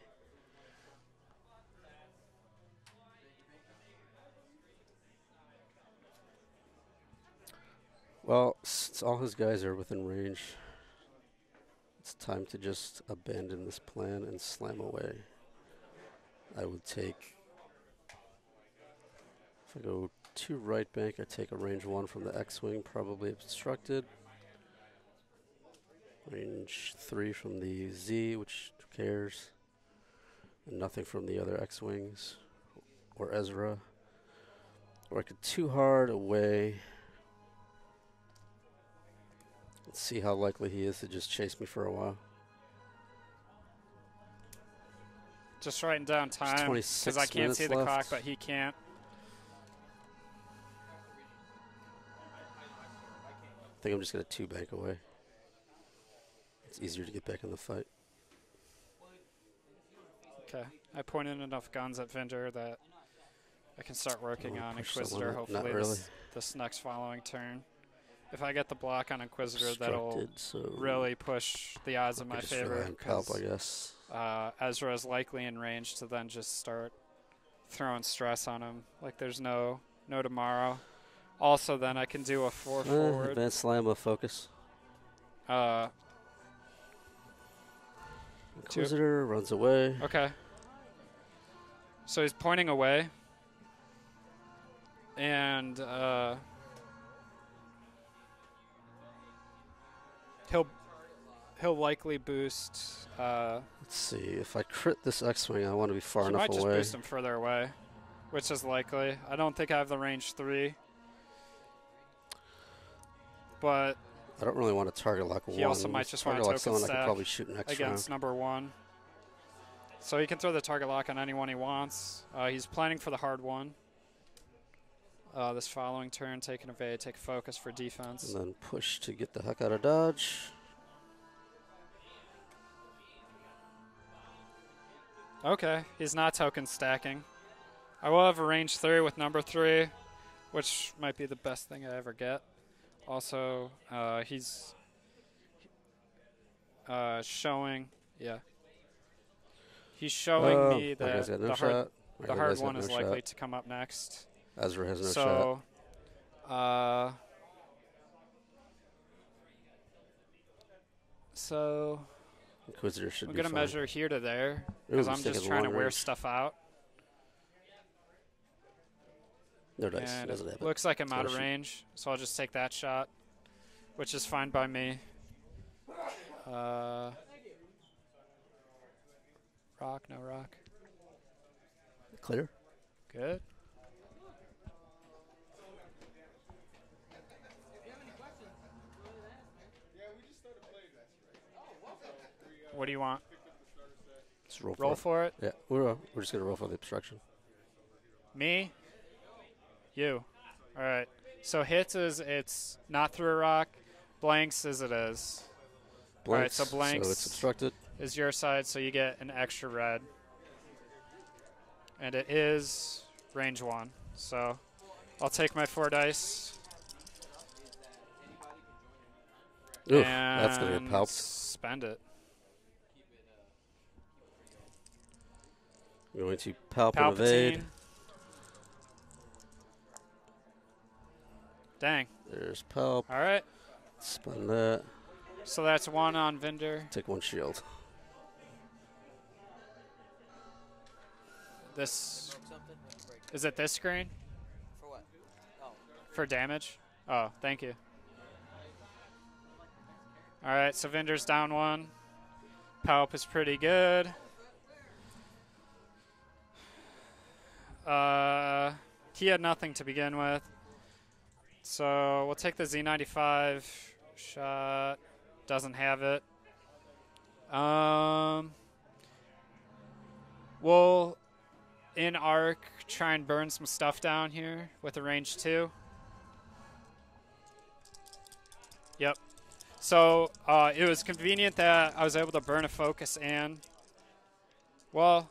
Well, since all his guys are within range, it's time to just abandon this plan and slam away. I would take, if I go 2 right bank, I take a range 1 from the X-Wing, probably obstructed. Range 3 from the Z, which who cares? And nothing from the other X-Wings or Ezra. Or I could 2 hard away. Let's see how likely he is to just chase me for a while. Just writing down time because I can't see the clock, but he can't. I think I'm just going to 2 bank away. It's easier to get back in the fight. Okay. I pointed enough guns at Vynder that I can start working on Inquisitor, hopefully this next following turn. If I get the block on Inquisitor, that'll really push the odds in my favor. Help, I guess. Ezra is likely in range to then just start throwing stress on him like there's no tomorrow. Also, then I can do a 4 forward. Advanced slam of focus. Inquisitor runs away. Okay. So he's pointing away. And he'll likely boost. Let's see. If I crit this X-Wing, I want to be far enough away. Might just boost him further away, which is likely. I don't think I have the range 3. But I don't really want to target lock 1. He also might just want to token someone I stack could probably shoot an extra against number 1. So he can throw the target lock on anyone he wants. He's planning for the hard one. This following turn, take an evade, take a focus for defense. And then push to get the heck out of dodge. Okay, he's not token stacking. I will have a range 3 with number 3, which might be the best thing I ever get. Also, he's showing, he's showing me that the hard one is likely to come up next. Ezra has no shot. So Inquisitor should I'm be going to measure here to there because I'm just trying to wear stuff out. No dice. And it looks like I'm out of range, so I'll just take that shot, which is fine by me. Rock, no rock. Clear. Good. What do you want? Just roll for it? Yeah, we're just going to roll for the obstruction. Me? You. All right. So hits is it's not through a rock. Blanks is it is. Blanks, all right, so blanks so it's obstructed. Is your side, so you get an extra red. And it is range 1. So I'll take my 4 dice. Oof, that's going to get palped. Spend it. I'm going to palp and evade. Dang. There's palp. All right. Spend that. So that's 1 on Vynder. Take 1 shield. This is it. This screen? For what? Oh. For damage? Oh, thank you. All right, so Vynder's down 1. Palp is pretty good. He had nothing to begin with. So we'll take the Z95 shot. Doesn't have it. We'll, in arc, try and burn some stuff down here with a range 2. Yep. So it was convenient that I was able to burn a focus and, well,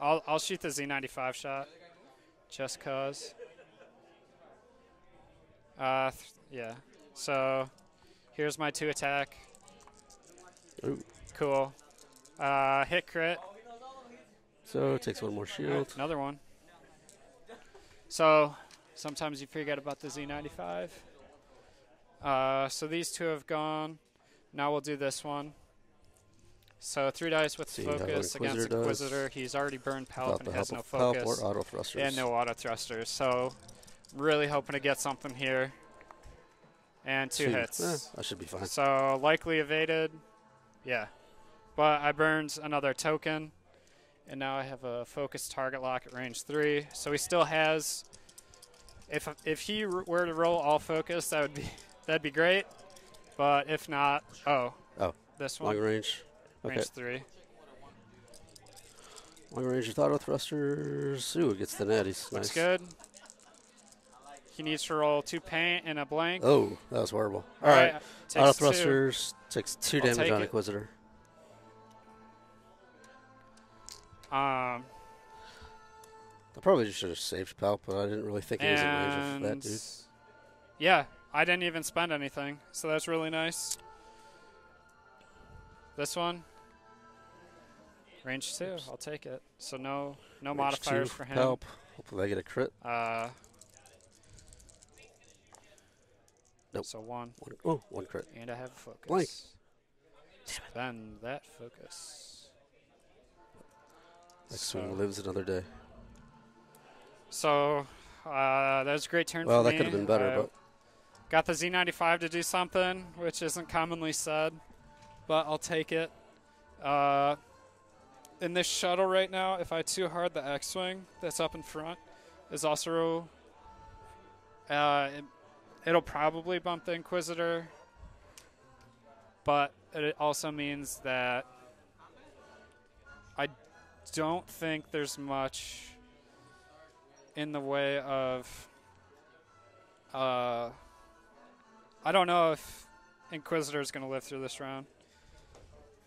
I'll shoot the Z95 shot, just cause. Yeah. So here's my 2 attack. Ooh. Cool. Hit crit. So it takes 1 more shield. Another one. So sometimes you forget about the Z95. So these 2 have gone. Now we'll do this one. So 3 dice with focus against Inquisitor. He's already burned Palp and has no focus. Or auto thrusters. And no auto thrusters. So really hoping to get something here. And 2 hits. That should be fine. So likely evaded. Yeah. But I burned another token. And now I have a focused target lock at range 3. So he still has. If he were to roll all focus, that'd be great. But if not, this one. Long range. Okay. Range 3. Long range with auto thrusters. Ooh, it gets the natties. Looks nice. good. He needs to roll 2 paint and a blank. Oh, that was horrible. All right. Auto thrusters takes 2 damage on Inquisitor. I probably should have saved Palp, but I didn't really think he was in range of that dude. Yeah, I didn't even spend anything, so that's really nice. This one, range 2, I'll take it. So no modifiers for him. Palp. Hopefully I get a crit. Nope. So 1. Oh, 1 crit. And I have a focus. Blank. Spend that focus. X-Wing lives another day. So that was a great turn for me. Well, that could have been better, but got the Z95 to do something, which isn't commonly said, but I'll take it. In this shuttle right now, if I too hard, the X-Wing that's up in front is also it'll probably bump the Inquisitor, but it also means that I don't think there's much in the way of I don't know if Inquisitor is going to live through this round,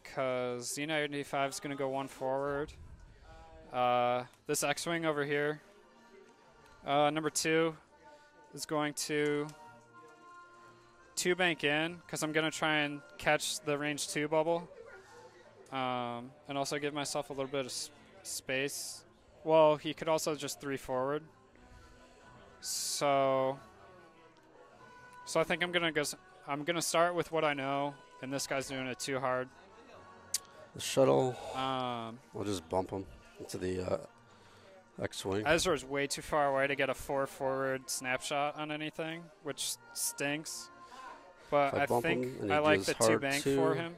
because Z95 is going to go 1 forward. This X-Wing over here, number 2, is going to 2 bank in, because I'm going to try and catch the range 2 bubble, and also give myself a little bit of space. Well, he could also just 3 forward. So I think I'm gonna start with what I know, and this guy's doing it too hard. The shuttle, we'll just bump him into the X-Wing. Ezra's way too far away to get a 4 forward snapshot on anything, which stinks. But I think I like the 2 bank for him.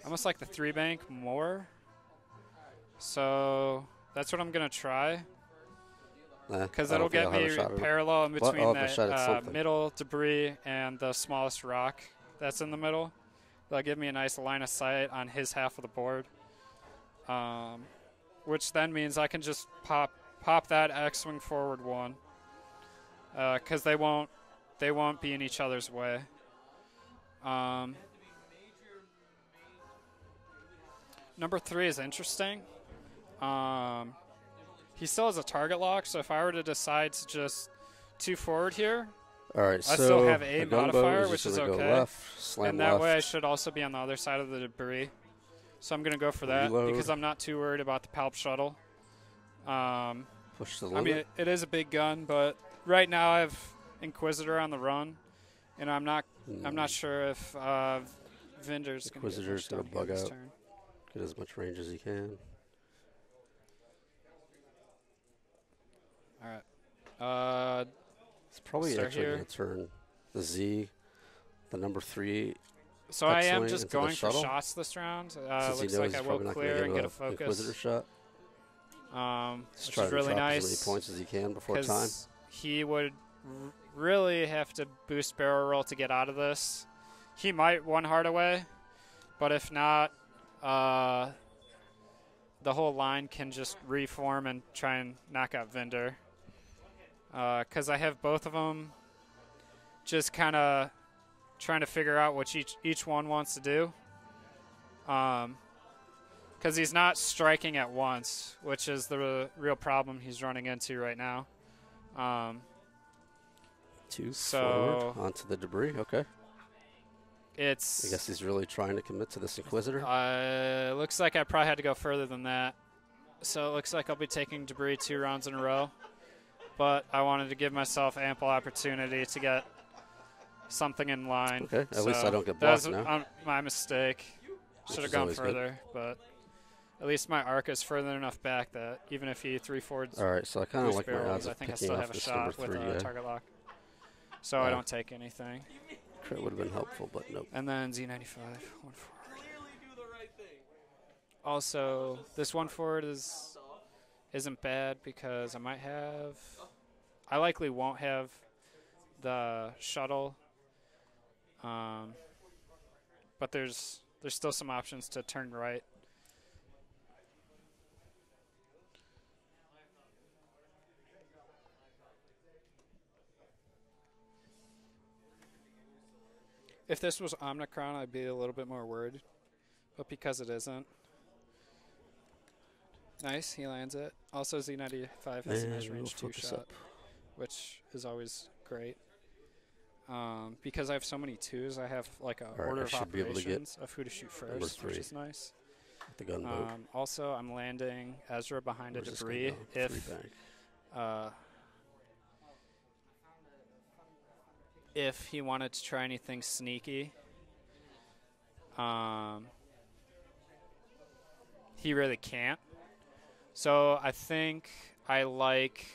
Almost like the 3 bank more. So that's what I'm going to try. Because it'll get me parallel in between that middle debris and the smallest rock that's in the middle. That'll give me a nice line of sight on his half of the board. Which then means I can just pop that X-Wing forward 1. Because they won't be in each other's way. Number 3 is interesting. He still has a target lock, so if I were to decide to just 2 forward here, all right, I still have a modifier, which is okay. Go left, and that way I should also be on the other side of the debris. So I'm going to go for that because I'm not too worried about the Palp shuttle. Push the limit. I mean, it is a big gun, but right now I have Inquisitor on the run, and I'm not sure if Vynder's going to bug out. Get as much range as he can. All right. It's probably actually going to turn the Z, the number 3. So I am just going for shots this round. Looks like I will clear and get a focus. Inquisitor shot. Which is really nice. As many points as he can before time. He would really have to boost barrel roll to get out of this. He might 1 heart away, but if not, the whole line can just reform and try and knock out Vynder. Because I have both of them just kind of trying to figure out what each one wants to do. Because he's not striking at once, which is the real problem he's running into right now. Two forward onto the debris. Okay. I It's. guess he's really trying to commit to this Inquisitor. Looks like I probably had to go further than that. So it looks like I'll be taking debris 2 rounds in a row. But I wanted to give myself ample opportunity to get something in line. Okay, at least I don't get blocked now. now. My mistake. Should have gone further, but at least my arc is further enough back that even if he 3-4s. All right, so I kind of like my odds I of think I picking still off have a this shot with a target lock. So I don't take anything. Crit would have been helpful, but nope. And then Z95, 1 forward. Also, this 1 forward isn't bad because I likely won't have the shuttle, but there's still some options to turn right. If this was Omnicron, I'd be a little bit more worried, but because it isn't. Nice, he lands it. Also, Z95 has a nice range 2 shot, which is always great. Because I have so many 2s, I have like a order of operations of who to shoot first, which is nice. The gunboat. Also, I'm landing Ezra behind a debris if he wanted to try anything sneaky. He really can't. So I think I like...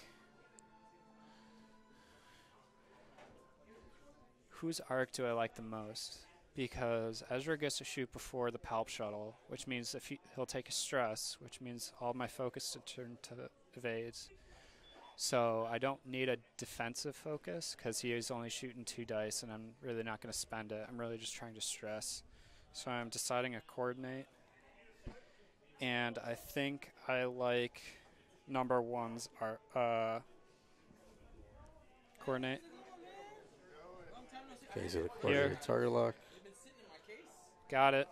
Whose arc do I like the most? Because Ezra gets to shoot before the palp shuttle, which means if he'll take a stress, which means all my focus to turn to evades. So I don't need a defensive focus because he is only shooting 2 dice and I'm really not going to spend it. I'm really just trying to stress. So I'm deciding a coordinate. And I think I like number 1's coordinate. Okay, he's going to coordinate target lock. Got it.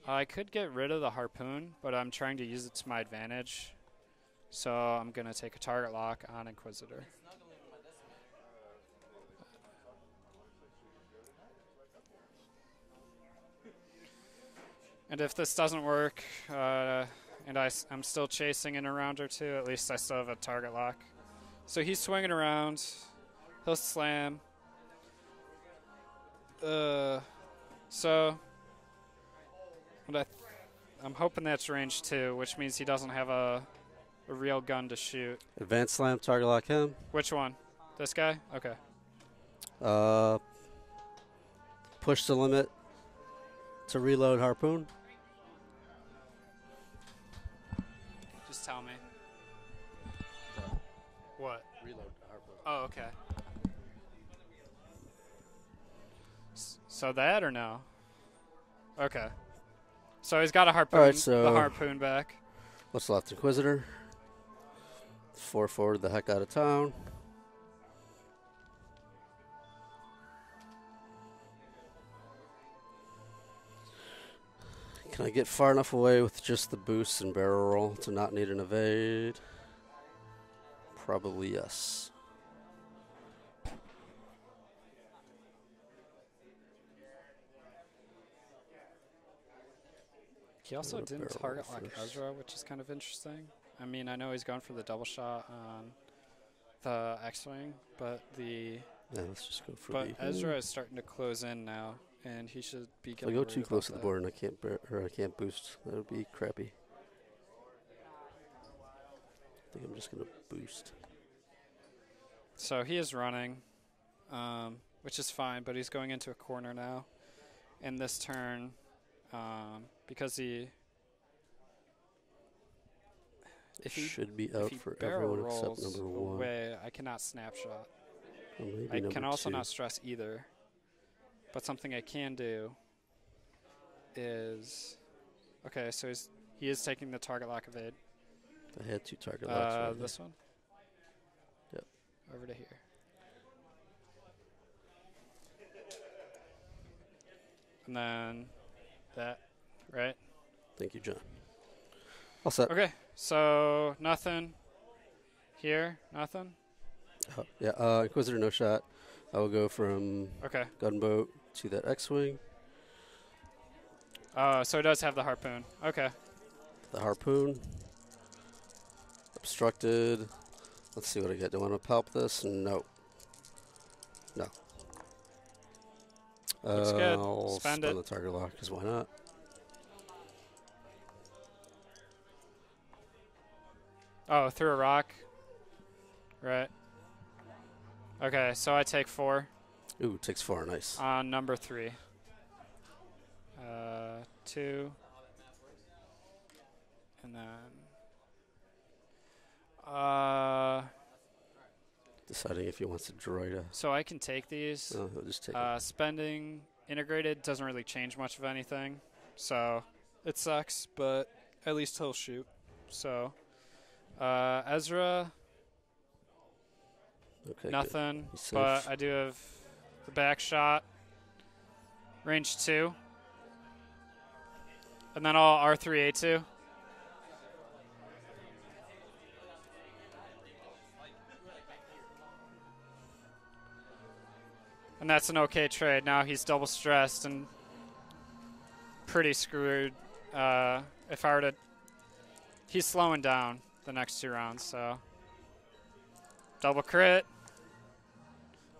I could get rid of the harpoon, but I'm trying to use it to my advantage. So I'm going to take a target lock on Inquisitor. And if this doesn't work, and I'm still chasing in a round or 2, at least I still have a target lock. So he's swinging around. He'll slam. So I'm hoping that's range 2, which means he doesn't have a real gun to shoot. Advanced slam, target lock him. Which one? This guy? Okay. Push the limit to reload harpoon. Just tell me. What? Reload harpoon. Oh, okay. So that or no? Okay. So he's got a harpoon. All right, so the harpoon back. What's left? Inquisitor. 4 forward the heck out of town. Can I get far enough away with just the boost and barrel roll to not need an evade? Probably yes. He also didn't target like Ezra, which is kind of interesting. I mean, I know he's going for the double shot on the X-Wing, but let's just go for Ezra is starting to close in now, and he should be if getting I go too close to the board and I can't boost, that would be crappy. I think I'm just going to boost. So he is running, which is fine, but he's going into a corner now. And this turn, because if he should be out for everyone except number 1. Away, I cannot snapshot. Well, I can also not stress either. But something I can do is... Okay, so he is taking the target lock evade. I had 2 target locks. Right this one? Yep. Over to here. And then that, right? Thank you, John. All set. Okay, so nothing here, nothing. Yeah, Inquisitor, no shot. I will go from gunboat to that X-wing. So it does have the harpoon. Okay. The harpoon. Obstructed. Let's see what I get. Do I want to palp this? No. No. Looks good. I'll Spend the target lock, because why not? Oh, through a rock. Right. Okay, so I take 4. Ooh, takes 4. Nice. On number 3. 2. And then... Deciding if he wants to droid a... So I can take these. Oh, he'll just take spending integrated doesn't really change much of anything. So it sucks, but at least he'll shoot. So Ezra... Okay, nothing, but I do have the back shot, range 2, and then I'll R3A2. And that's an okay trade. Now he's double stressed and pretty screwed. If I were to... He's slowing down the next 2 rounds, so... Double crit.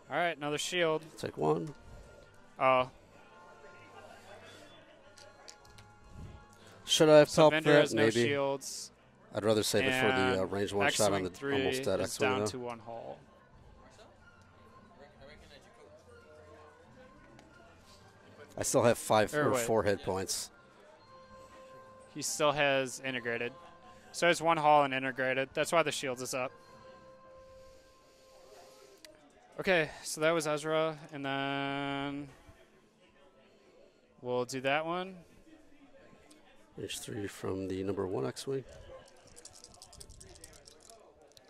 All right, another shield. Take 1. Oh. Should I have so palped Vynder that? has no Maybe. Shields. I'd rather save it for the range 1 shot on the almost dead X-wing. Down to 1 hull. I still have 4 hit points. He still has integrated. So there's 1 hull and integrated. That's why the shields is up. Okay, so that was Ezra, and then we'll do that one. Range 3 from the number 1 X-wing.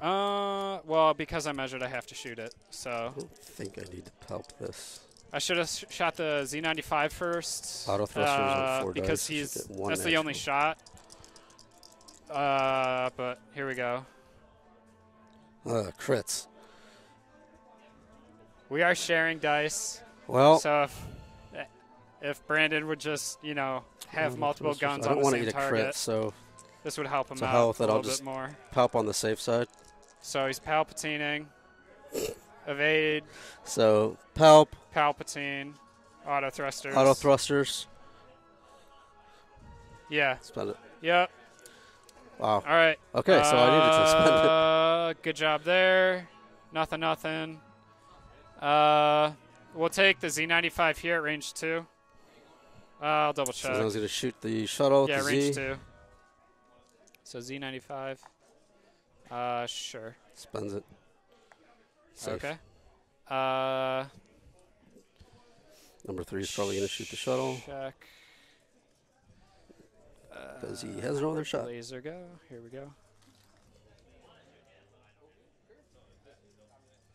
Well, because I measured, I have to shoot it. So I don't think I need to palp this. I should have shot the Z95 first. Auto thrusters on 4 because dice. That's the only shot. But here we go. Crits. We are sharing dice. Well, so if Brandon would just, have multiple guns on the same target, crit, so this would help him so out a little bit more. Palp on the safe side. So he's Palpatining. Evade. So palp. Palpatine. Auto thrusters. Auto thrusters. Yeah. Spend it. Yep. Wow. All right. Okay, so I needed to spend it. Good job there. Nothing. We'll take the Z95 here at range 2. I'll double check. So I was going to shoot the shuttle. Yeah, with range Z. 2. So Z95. Sure. Spends it. Safe. Okay. Number 3 is probably going to shoot the shuttle. Check. Because he has no other shot. Laser go. Here we go.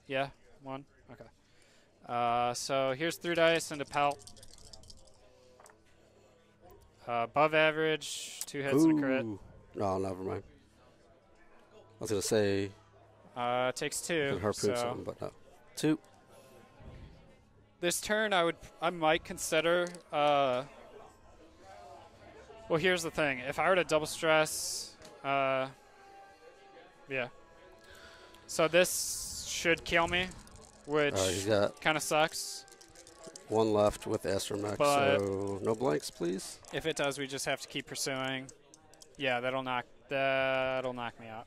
Yeah, 1. Okay. So here's 3 dice and a pelt. Above average, 2 hits and a crit. No, never mind. I was going to say... takes 2. Harpoon something, but no. 2. This turn, I might consider... well, here's the thing. If I were to double stress... yeah. So this should kill me, which kind of sucks. 1 left with astromech, so no blanks, please. If it does, we just have to keep pursuing. Yeah, that'll knock me out.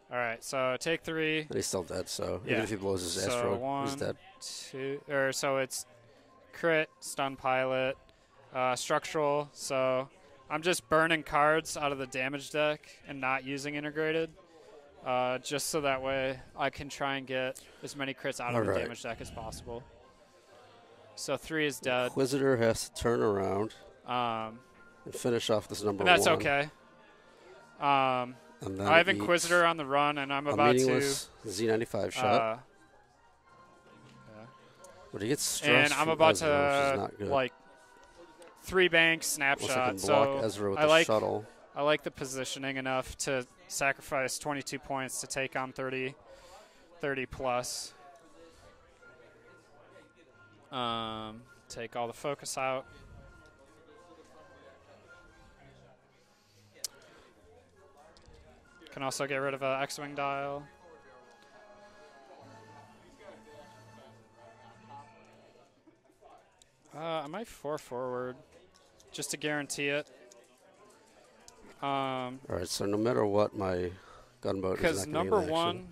All right, so take 3. And he's still dead, so yeah. even if he blows his astro, he's dead. 2, so it's crit, stun pilot, structural. So I'm just burning cards out of the damage deck and not using integrated, just so that way I can try and get as many crits out of the damage deck as possible. So 3 is dead. Inquisitor has to turn around and finish off this number 1. That's okay. I have Inquisitor on the run, and I'm about to Z95 shot. Yeah. But he gets stressed. And I'm about to 3 bank snapshot. So Ezra with I like shuttle. I like the positioning enough to sacrifice 22 points to take on 30 plus. Take all the focus out. Can also get rid of an X-Wing dial. I might 4 forward just to guarantee it. All right, so no matter what, my gunboat is not Because number action. 1.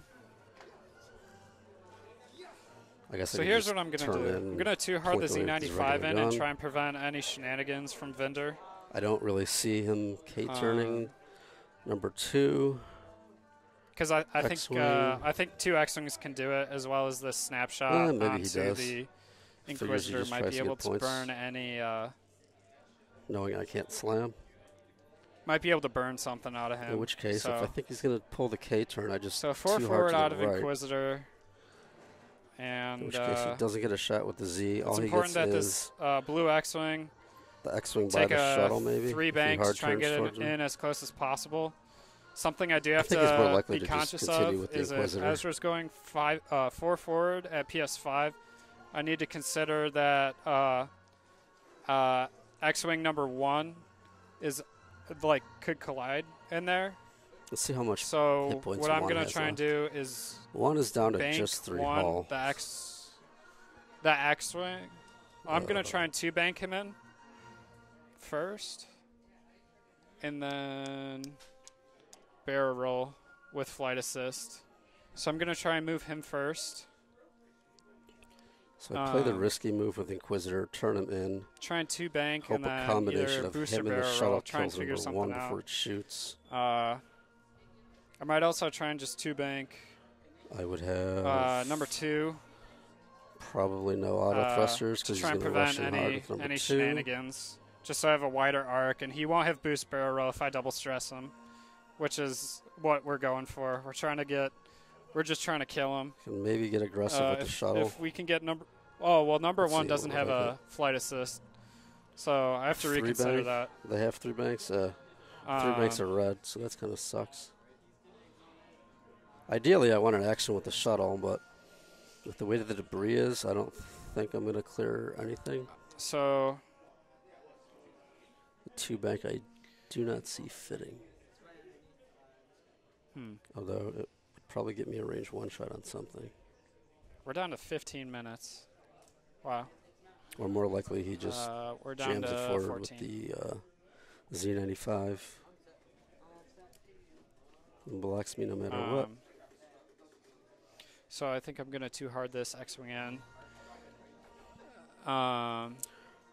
I guess so here's what I'm going to do. I'm going to 2-hard the Z95 in and try and prevent any shenanigans from Vynder. I don't really see him K-turning number 2. Because I think 2 X-Wings can do it, as well as this snapshot maybe onto the Inquisitor might be able to burn any... knowing I can't slam. Might be able to burn something out of him. In which case, if I think he's going to pull the K-turn, I just... So 4 forward out of Inquisitor. And in which case he doesn't get a shot with the Z. It's important that this blue X-Wing... The X-Wing by the shuttle, maybe? 3 banks to try and get it in as close as possible. Something I do have to be conscious of is that Ezra's going 4 forward at PS5. I need to consider that X-Wing number 1 is could collide in there. Let's see how much. So hit points what I'm going to try and do is 1 is down to just 3 hull. The X-Wing. I'm going to try and 2 bank him in first, and then barrel roll with flight assist. So I'm going to try and move him first. So I play the risky move with Inquisitor, turn him in. Try and 2 bank, hope and then a combination either of boost him or and the barrel shuttle roll. Try and kills figure number something 1 out. before it shoots. I might also try and just 2 bank. I would have number 2. Probably no auto thrusters because he's going to rush in hard with number 2. Shenanigans. Just so I have a wider arc, and he won't have boost barrel roll if I double stress him, which is what we're going for. We're just trying to kill him. Can maybe get aggressive with the shuttle. If we can get number 1 doesn't have a flight assist, so I have to reconsider that. They have 3 banks. 3 banks are red, so that kind of sucks. Ideally, I want an action with the shuttle, but with the way that the debris is, I don't think I'm going to clear anything. So the 2 bank, I do not see fitting. Although it would probably get me a range 1 shot on something. We're down to 15 minutes. Wow. Or more likely, he just we're down jams to it forward 14. with the Z95. And blocks me no matter what. So I think I'm going to 2-hard this X-Wing in. All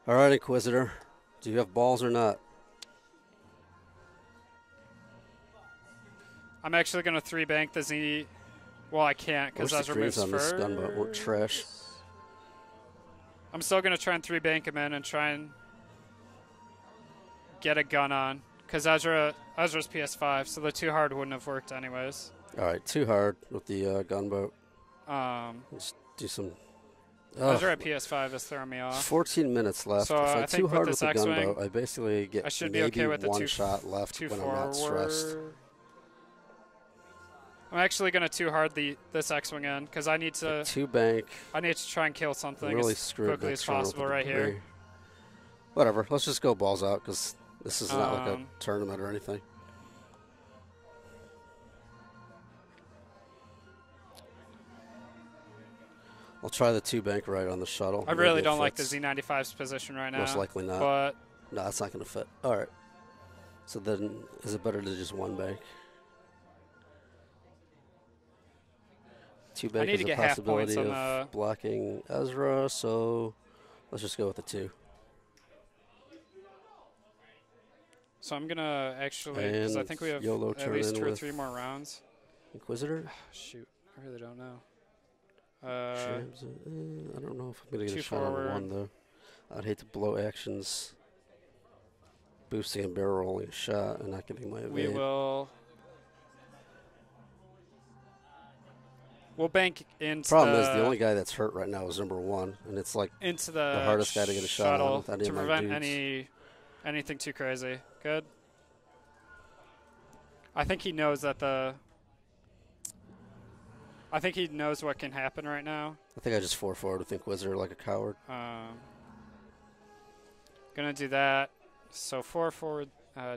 right, Inquisitor. Do you have balls or not? I'm actually going to 3 bank the Z. Well, I can't because Ezra moves on first. This gunboat were trash. I'm still going to try and 3 bank him in and try and get a gun on because Ezra's PS5, so the 2-hard wouldn't have worked anyways. All right, 2-hard with the gunboat. Let's do some. Ezra at PS5 is throwing me off. 14 minutes left. So if I 2-hard with the gunboat, I basically get maybe okay with 1 shot left when I'm not stressed. I'm actually going to 2-hard this X-Wing in because I need to 2 bank. I need to try and kill something really as quickly as possible right here. Whatever. Let's just go balls out because this is not like a tournament or anything. I'll try the 2 bank right on the shuttle. I really don't like the Z95's position right now. Most likely not. But no, that's not going to fit. All right. So then, is it better to just 1 bank? 2 bank is a possibility of blocking Ezra, so let's just go with the 2. So I'm going to actually, because I think we have at least 2 or 3 more rounds. Inquisitor? Shoot, I really don't know. I don't know if I'm going to get a shot on 1, though. I'd hate to blow actions boosting and barrel rolling a shot and not getting my evade. We will We'll bank into Problem is, the only guy that's hurt right now is number 1, and it's like into the hardest guy to get a shot on with any to of my prevent dudes. anything too crazy. Good. I think he knows that I think he knows what can happen right now. I think I just 4-4'd with Inquisitor like a coward. Gonna do that. So 4 forward,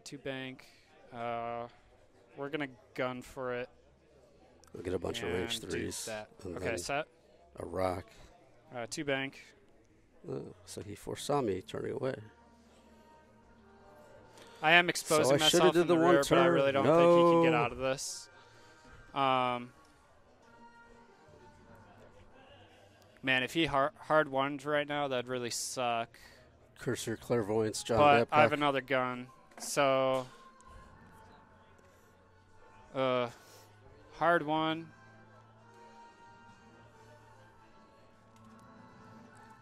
2 bank. We're gonna gun for it. We'll get a bunch of rage 3s. Okay, set. A rock. 2 bank. So he foresaw me turning away. I am exposing myself in the rear, but I really don't think he can get out of this. Man, if he hard ones right now, that'd really suck. Cursor, Clairvoyance, John But Babcock. I have another gun, so hard one.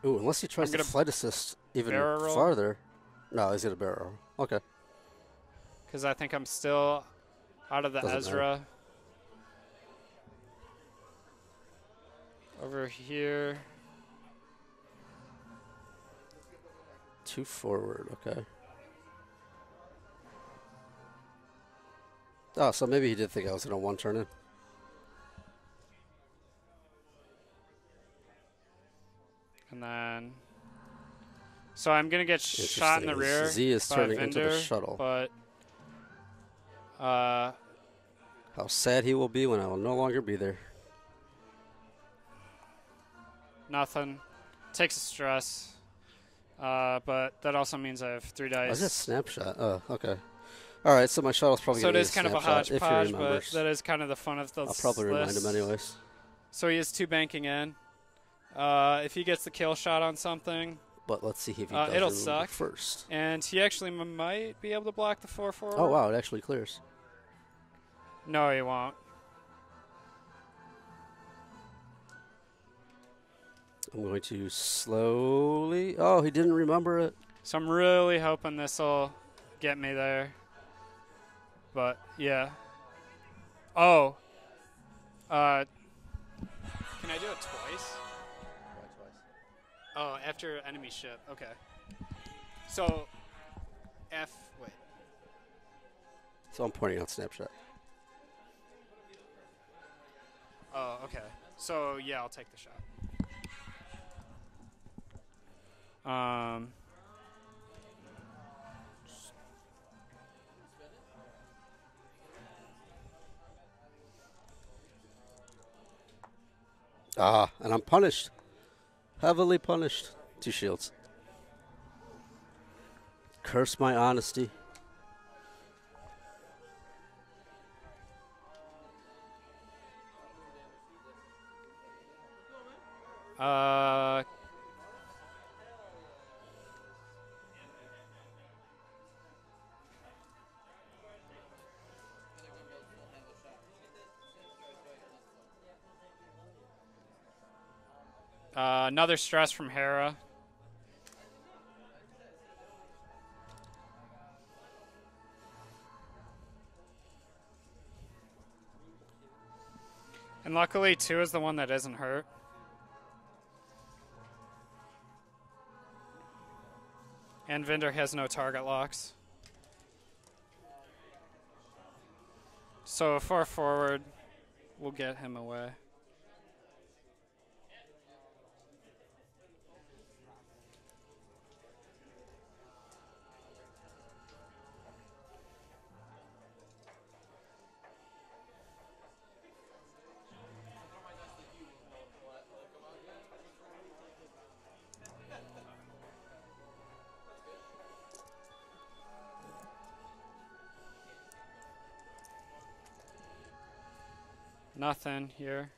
Ooh, unless he tries to flight assist even farther. No, he's going to barrel. Okay. Because I think I'm still out of the Ezra. Over here. 2 forward, okay. Oh, so maybe he did think I was going to 1 turn in. And then, so I'm going to get shot in the rear. Z is turning Vynder, into the shuttle. But, how sad he will be when I will no longer be there. Nothing. Takes a stress. But that also means I have 3 dice. Oh, is that snapshot? Oh, okay. All right, so my shuttle's probably going to be a snapshot. So it is kind of a hodgepodge, but that is kind of the fun of the I'll probably remind him anyways. So he is 2 banking in. If he gets the kill shot on something, but let's see if he does it'll suck first. And he actually might be able to block the 4 forward. Oh wow, it actually clears. No, he won't. I'm going to slowly. Oh, he didn't remember it. So I'm really hoping this will get me there. But yeah. Oh. Can I do it twice? Oh, after enemy ship. Okay. So, wait. So I'm pointing out snapshot. Oh, okay. So, yeah, I'll take the shot. And I'm punished. Heavily punished. 2 shields. Curse my honesty. Another stress from Hera. And luckily, 2 is the one that isn't hurt. And Vynder has no target locks. So a 4 forward will get him away. Nothing here.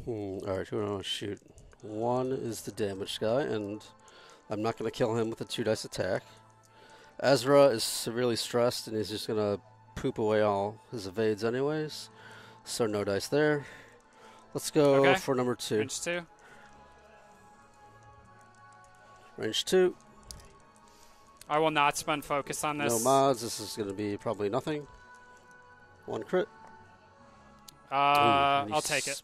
All right, who do I want to shoot? 1 is the damaged guy, and I'm not going to kill him with a 2 dice attack. Ezra is severely stressed, and he's just going to poop away all his evades anyways. So no dice there. Let's go for number 2. Range 2. Range 2. I will not spend focus on this. No mods. This is going to be probably nothing. 1 crit. I'll take it.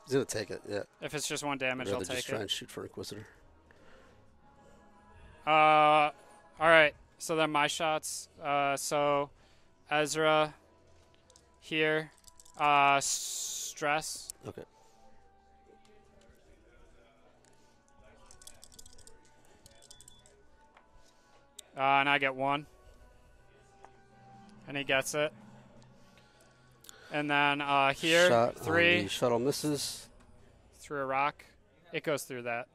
He's gonna take it, yeah. If it's just 1 damage, I'd I'll rather take just try it. and shoot for Inquisitor. Alright. So then my shots. So Ezra here. Stress. Okay. And I get 1. And he gets it. And then here, Shot 3. On the shuttle misses. Through a rock. It goes through that.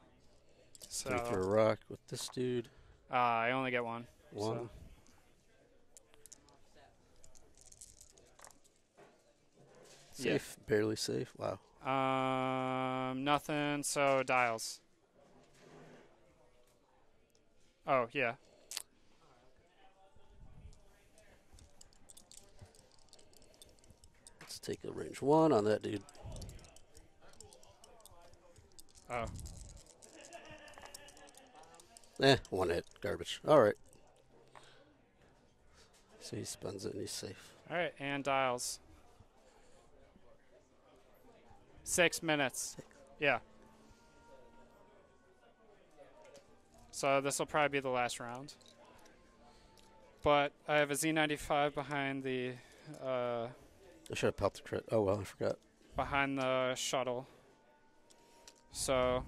3 So through a rock with this dude. I only get 1. 1. So. Safe, barely safe. Wow. Nothing. So dials. Oh yeah. Let's take a range 1 on that dude. Oh. 1 hit. Garbage. All right. So he spends it and he's safe. All right, and dials. 6 minutes. Yeah. So this will probably be the last round. But I have a Z95 behind the I should have popped the crit. Oh well, I forgot. behind the shuttle. So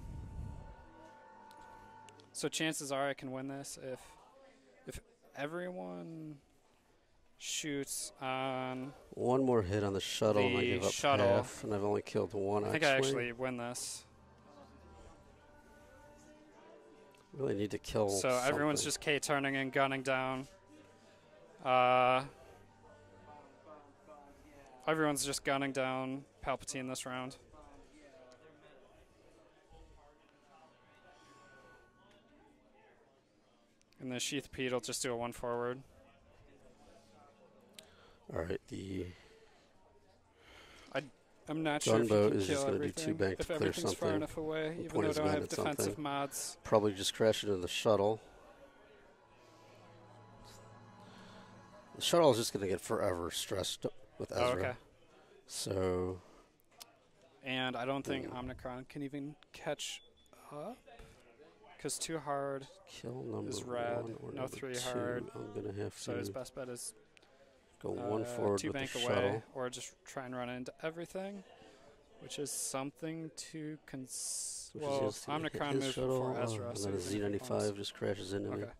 chances are I can win this if everyone shoots on 1 more hit on the shuttle and I the give up shuttle. half, and I've only killed 1 I think I actually win this. Really need to kill So everyone's something. just K-turning and gunning down. Everyone's just gunning down Palpatine this round. And the Sheath Pete will just do a 1 forward. All right, the I'm not sure if you gunboat can is just kill going to do 2 everything. bank to If clear everything's far something. enough away, We'll even point though I his don't gun have at defensive something. mods. Probably just crash into the shuttle. The shuttle is just going to get forever stressed with Ezra. Oh, okay. So And I don't think Omnicron can even catch up. Because 2 hard, kill number is red, 1 or no number 3 2. hard. I'm going to have so his to best bet is go 1 forward 2 with the bank away, shuttle. or just try and run into everything, which is something to well, Which is Omnicron his moves shuttle, before Ezra, and so then a you think he Z95 wants- just crashes into me. Okay.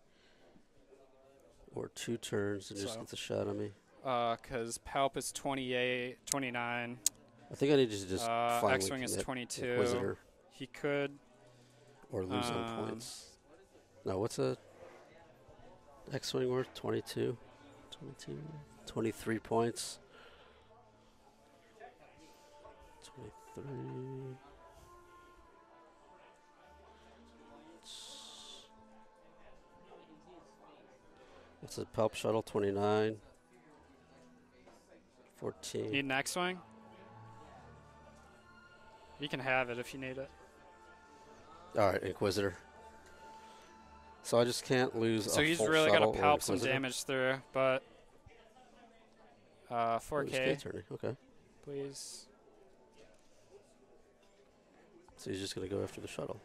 Or 2 turns and just So. gets a shot at me. Because Palp is 28, 29. I think I need to just finally X-Wing is commit 22. Inquisitor He could. or lose on points. No, what's a X-Wing worth? 22? 22? 23 points. 23. What's a Palp Shuttle? 29. 14. Need an X-Wing? You can have it if you need it. Alright, Inquisitor. So I just can't lose So a he's full really got shuttle to or palp some Inquisitor? damage through, but Oh, he's 4K, K-turning. Okay. please. So he's just going to go after the shuttle.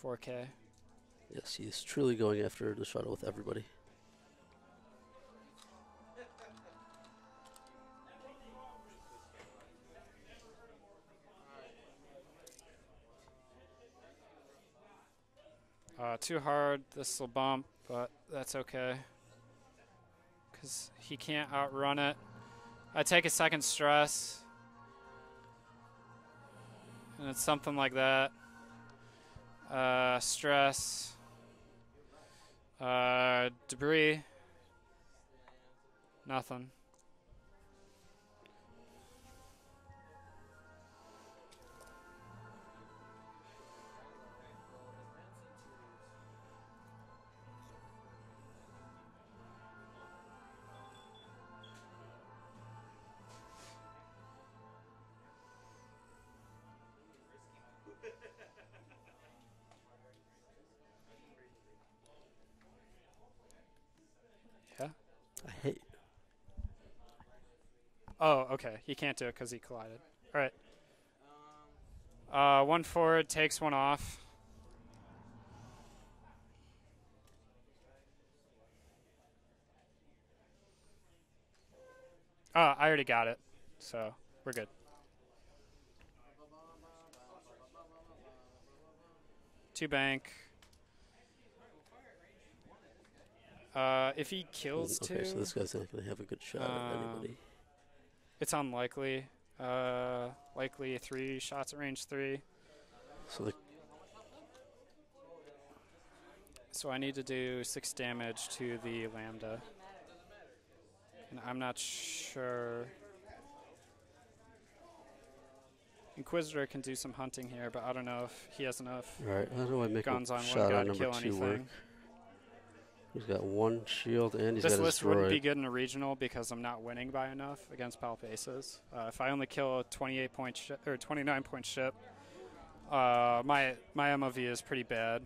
$4K. Yes, he's truly going after the shuttle with everybody. Too hard. This will bump, but that's okay. Because he can't outrun it. I take a second stress. And it's something like that. Stress. Debris. Nothing. I hate. Oh, okay. He can't do it because he collided. All right. One forward, takes one off. I already got it, so we're good. Two bank. If he kills okay, two, so this guy's not going to have a good shot at anybody. It's unlikely. Likely 3 shots at range 3. So I need to do 6 damage to the Lambda. And I'm not sure. Inquisitor can do some hunting here, but I don't know if he has enough Alright, how do I make guns a on one shot guy on to number kill 2 work? anything. He's got 1 shield and he's This got his list droid. wouldn't be good in a regional because I'm not winning by enough against Palp Aces. If I only kill a 28-point or 29-point ship, my MOV is pretty bad.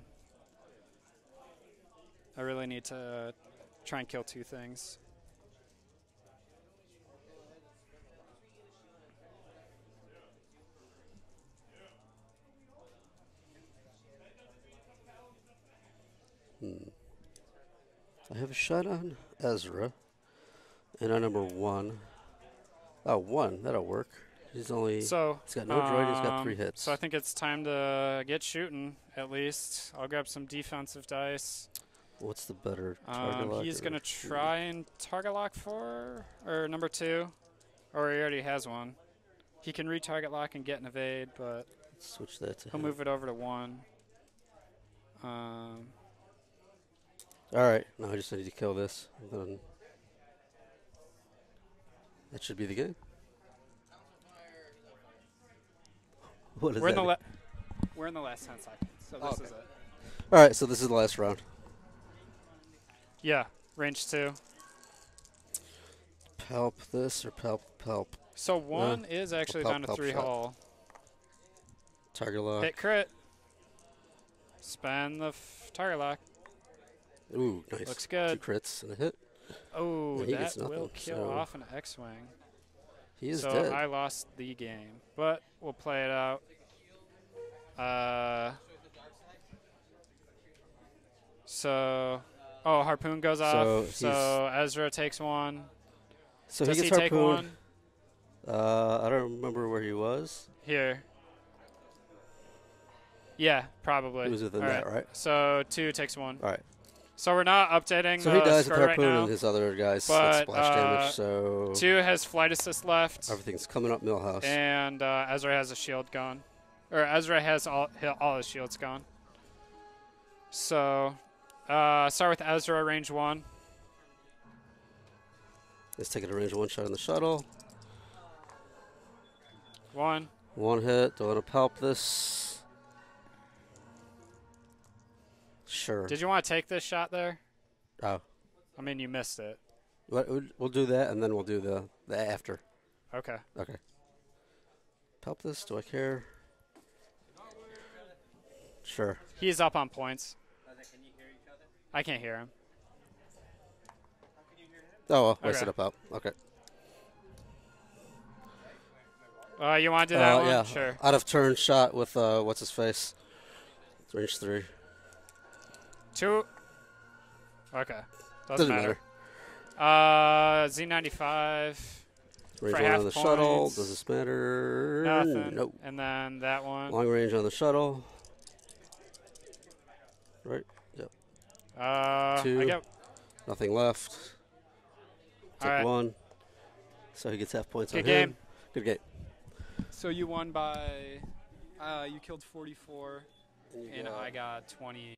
I really need to try and kill 2 things. I have a shot on Ezra, and on number 1. Oh, 1, that'll work. He's only. So he's got no droid. He's got 3 hits. So I think it's time to get shooting. At least I'll grab some defensive dice. What's the better target lock? He's gonna try and target lock 4 or number 2, or he already has one. He can retarget lock and get an evade, but let's switch that to he'll him. move it over to 1. Alright, now I just need to kill this. And then that should be the game. What is we're that? We're in the last 10 seconds, so this is it. Alright, so this is the last round. Yeah, range 2. Palp this or palp? So 1 is actually down to 3 hull. Target lock. Hit crit. Spend the target lock. Ooh, nice. Looks good. 2 crits and a hit. Oh, he that gets nothing, will kill so off an X-Wing. He is so dead. I lost the game, but we'll play it out. Harpoon goes off. So Ezra takes 1. So Does he gets take harpooned. 1? I don't remember where he was. Here. Yeah, probably. He was within All that, right? So 2 takes 1. All right. So we're not updating So the he dies with score harpoon right now, and his other guys but, splash damage. So 2 has flight assist left. everything's coming up Millhouse. And Ezra has a shield gone. Or Ezra has all his shields gone. So start with Ezra, range 1. Let's take it a range 1 shot on the shuttle. 1. 1 hit. Don't want to palp this. Sure. Did you want to take this shot there? Oh. I mean, you missed it. We'll do that, and then we'll do the after. Okay. Okay. Palp this. Do I care? Sure. He's up on points. I can't hear him. Oh, well, wasted a palp. Okay. You want to do that one? Yeah. Sure. Out of turn shot with, what's his face? Range 3. 2. Okay. Doesn't matter. Z95. Range for 1 half on the points. shuttle. Does this matter? Nothing. Nope. And then that one. Long range on the shuttle. Right. Yep. 2. I get Nothing left. Take right. 1. So he gets half points Good on game. him. Good game. So you won by, you killed 44, and I got 20.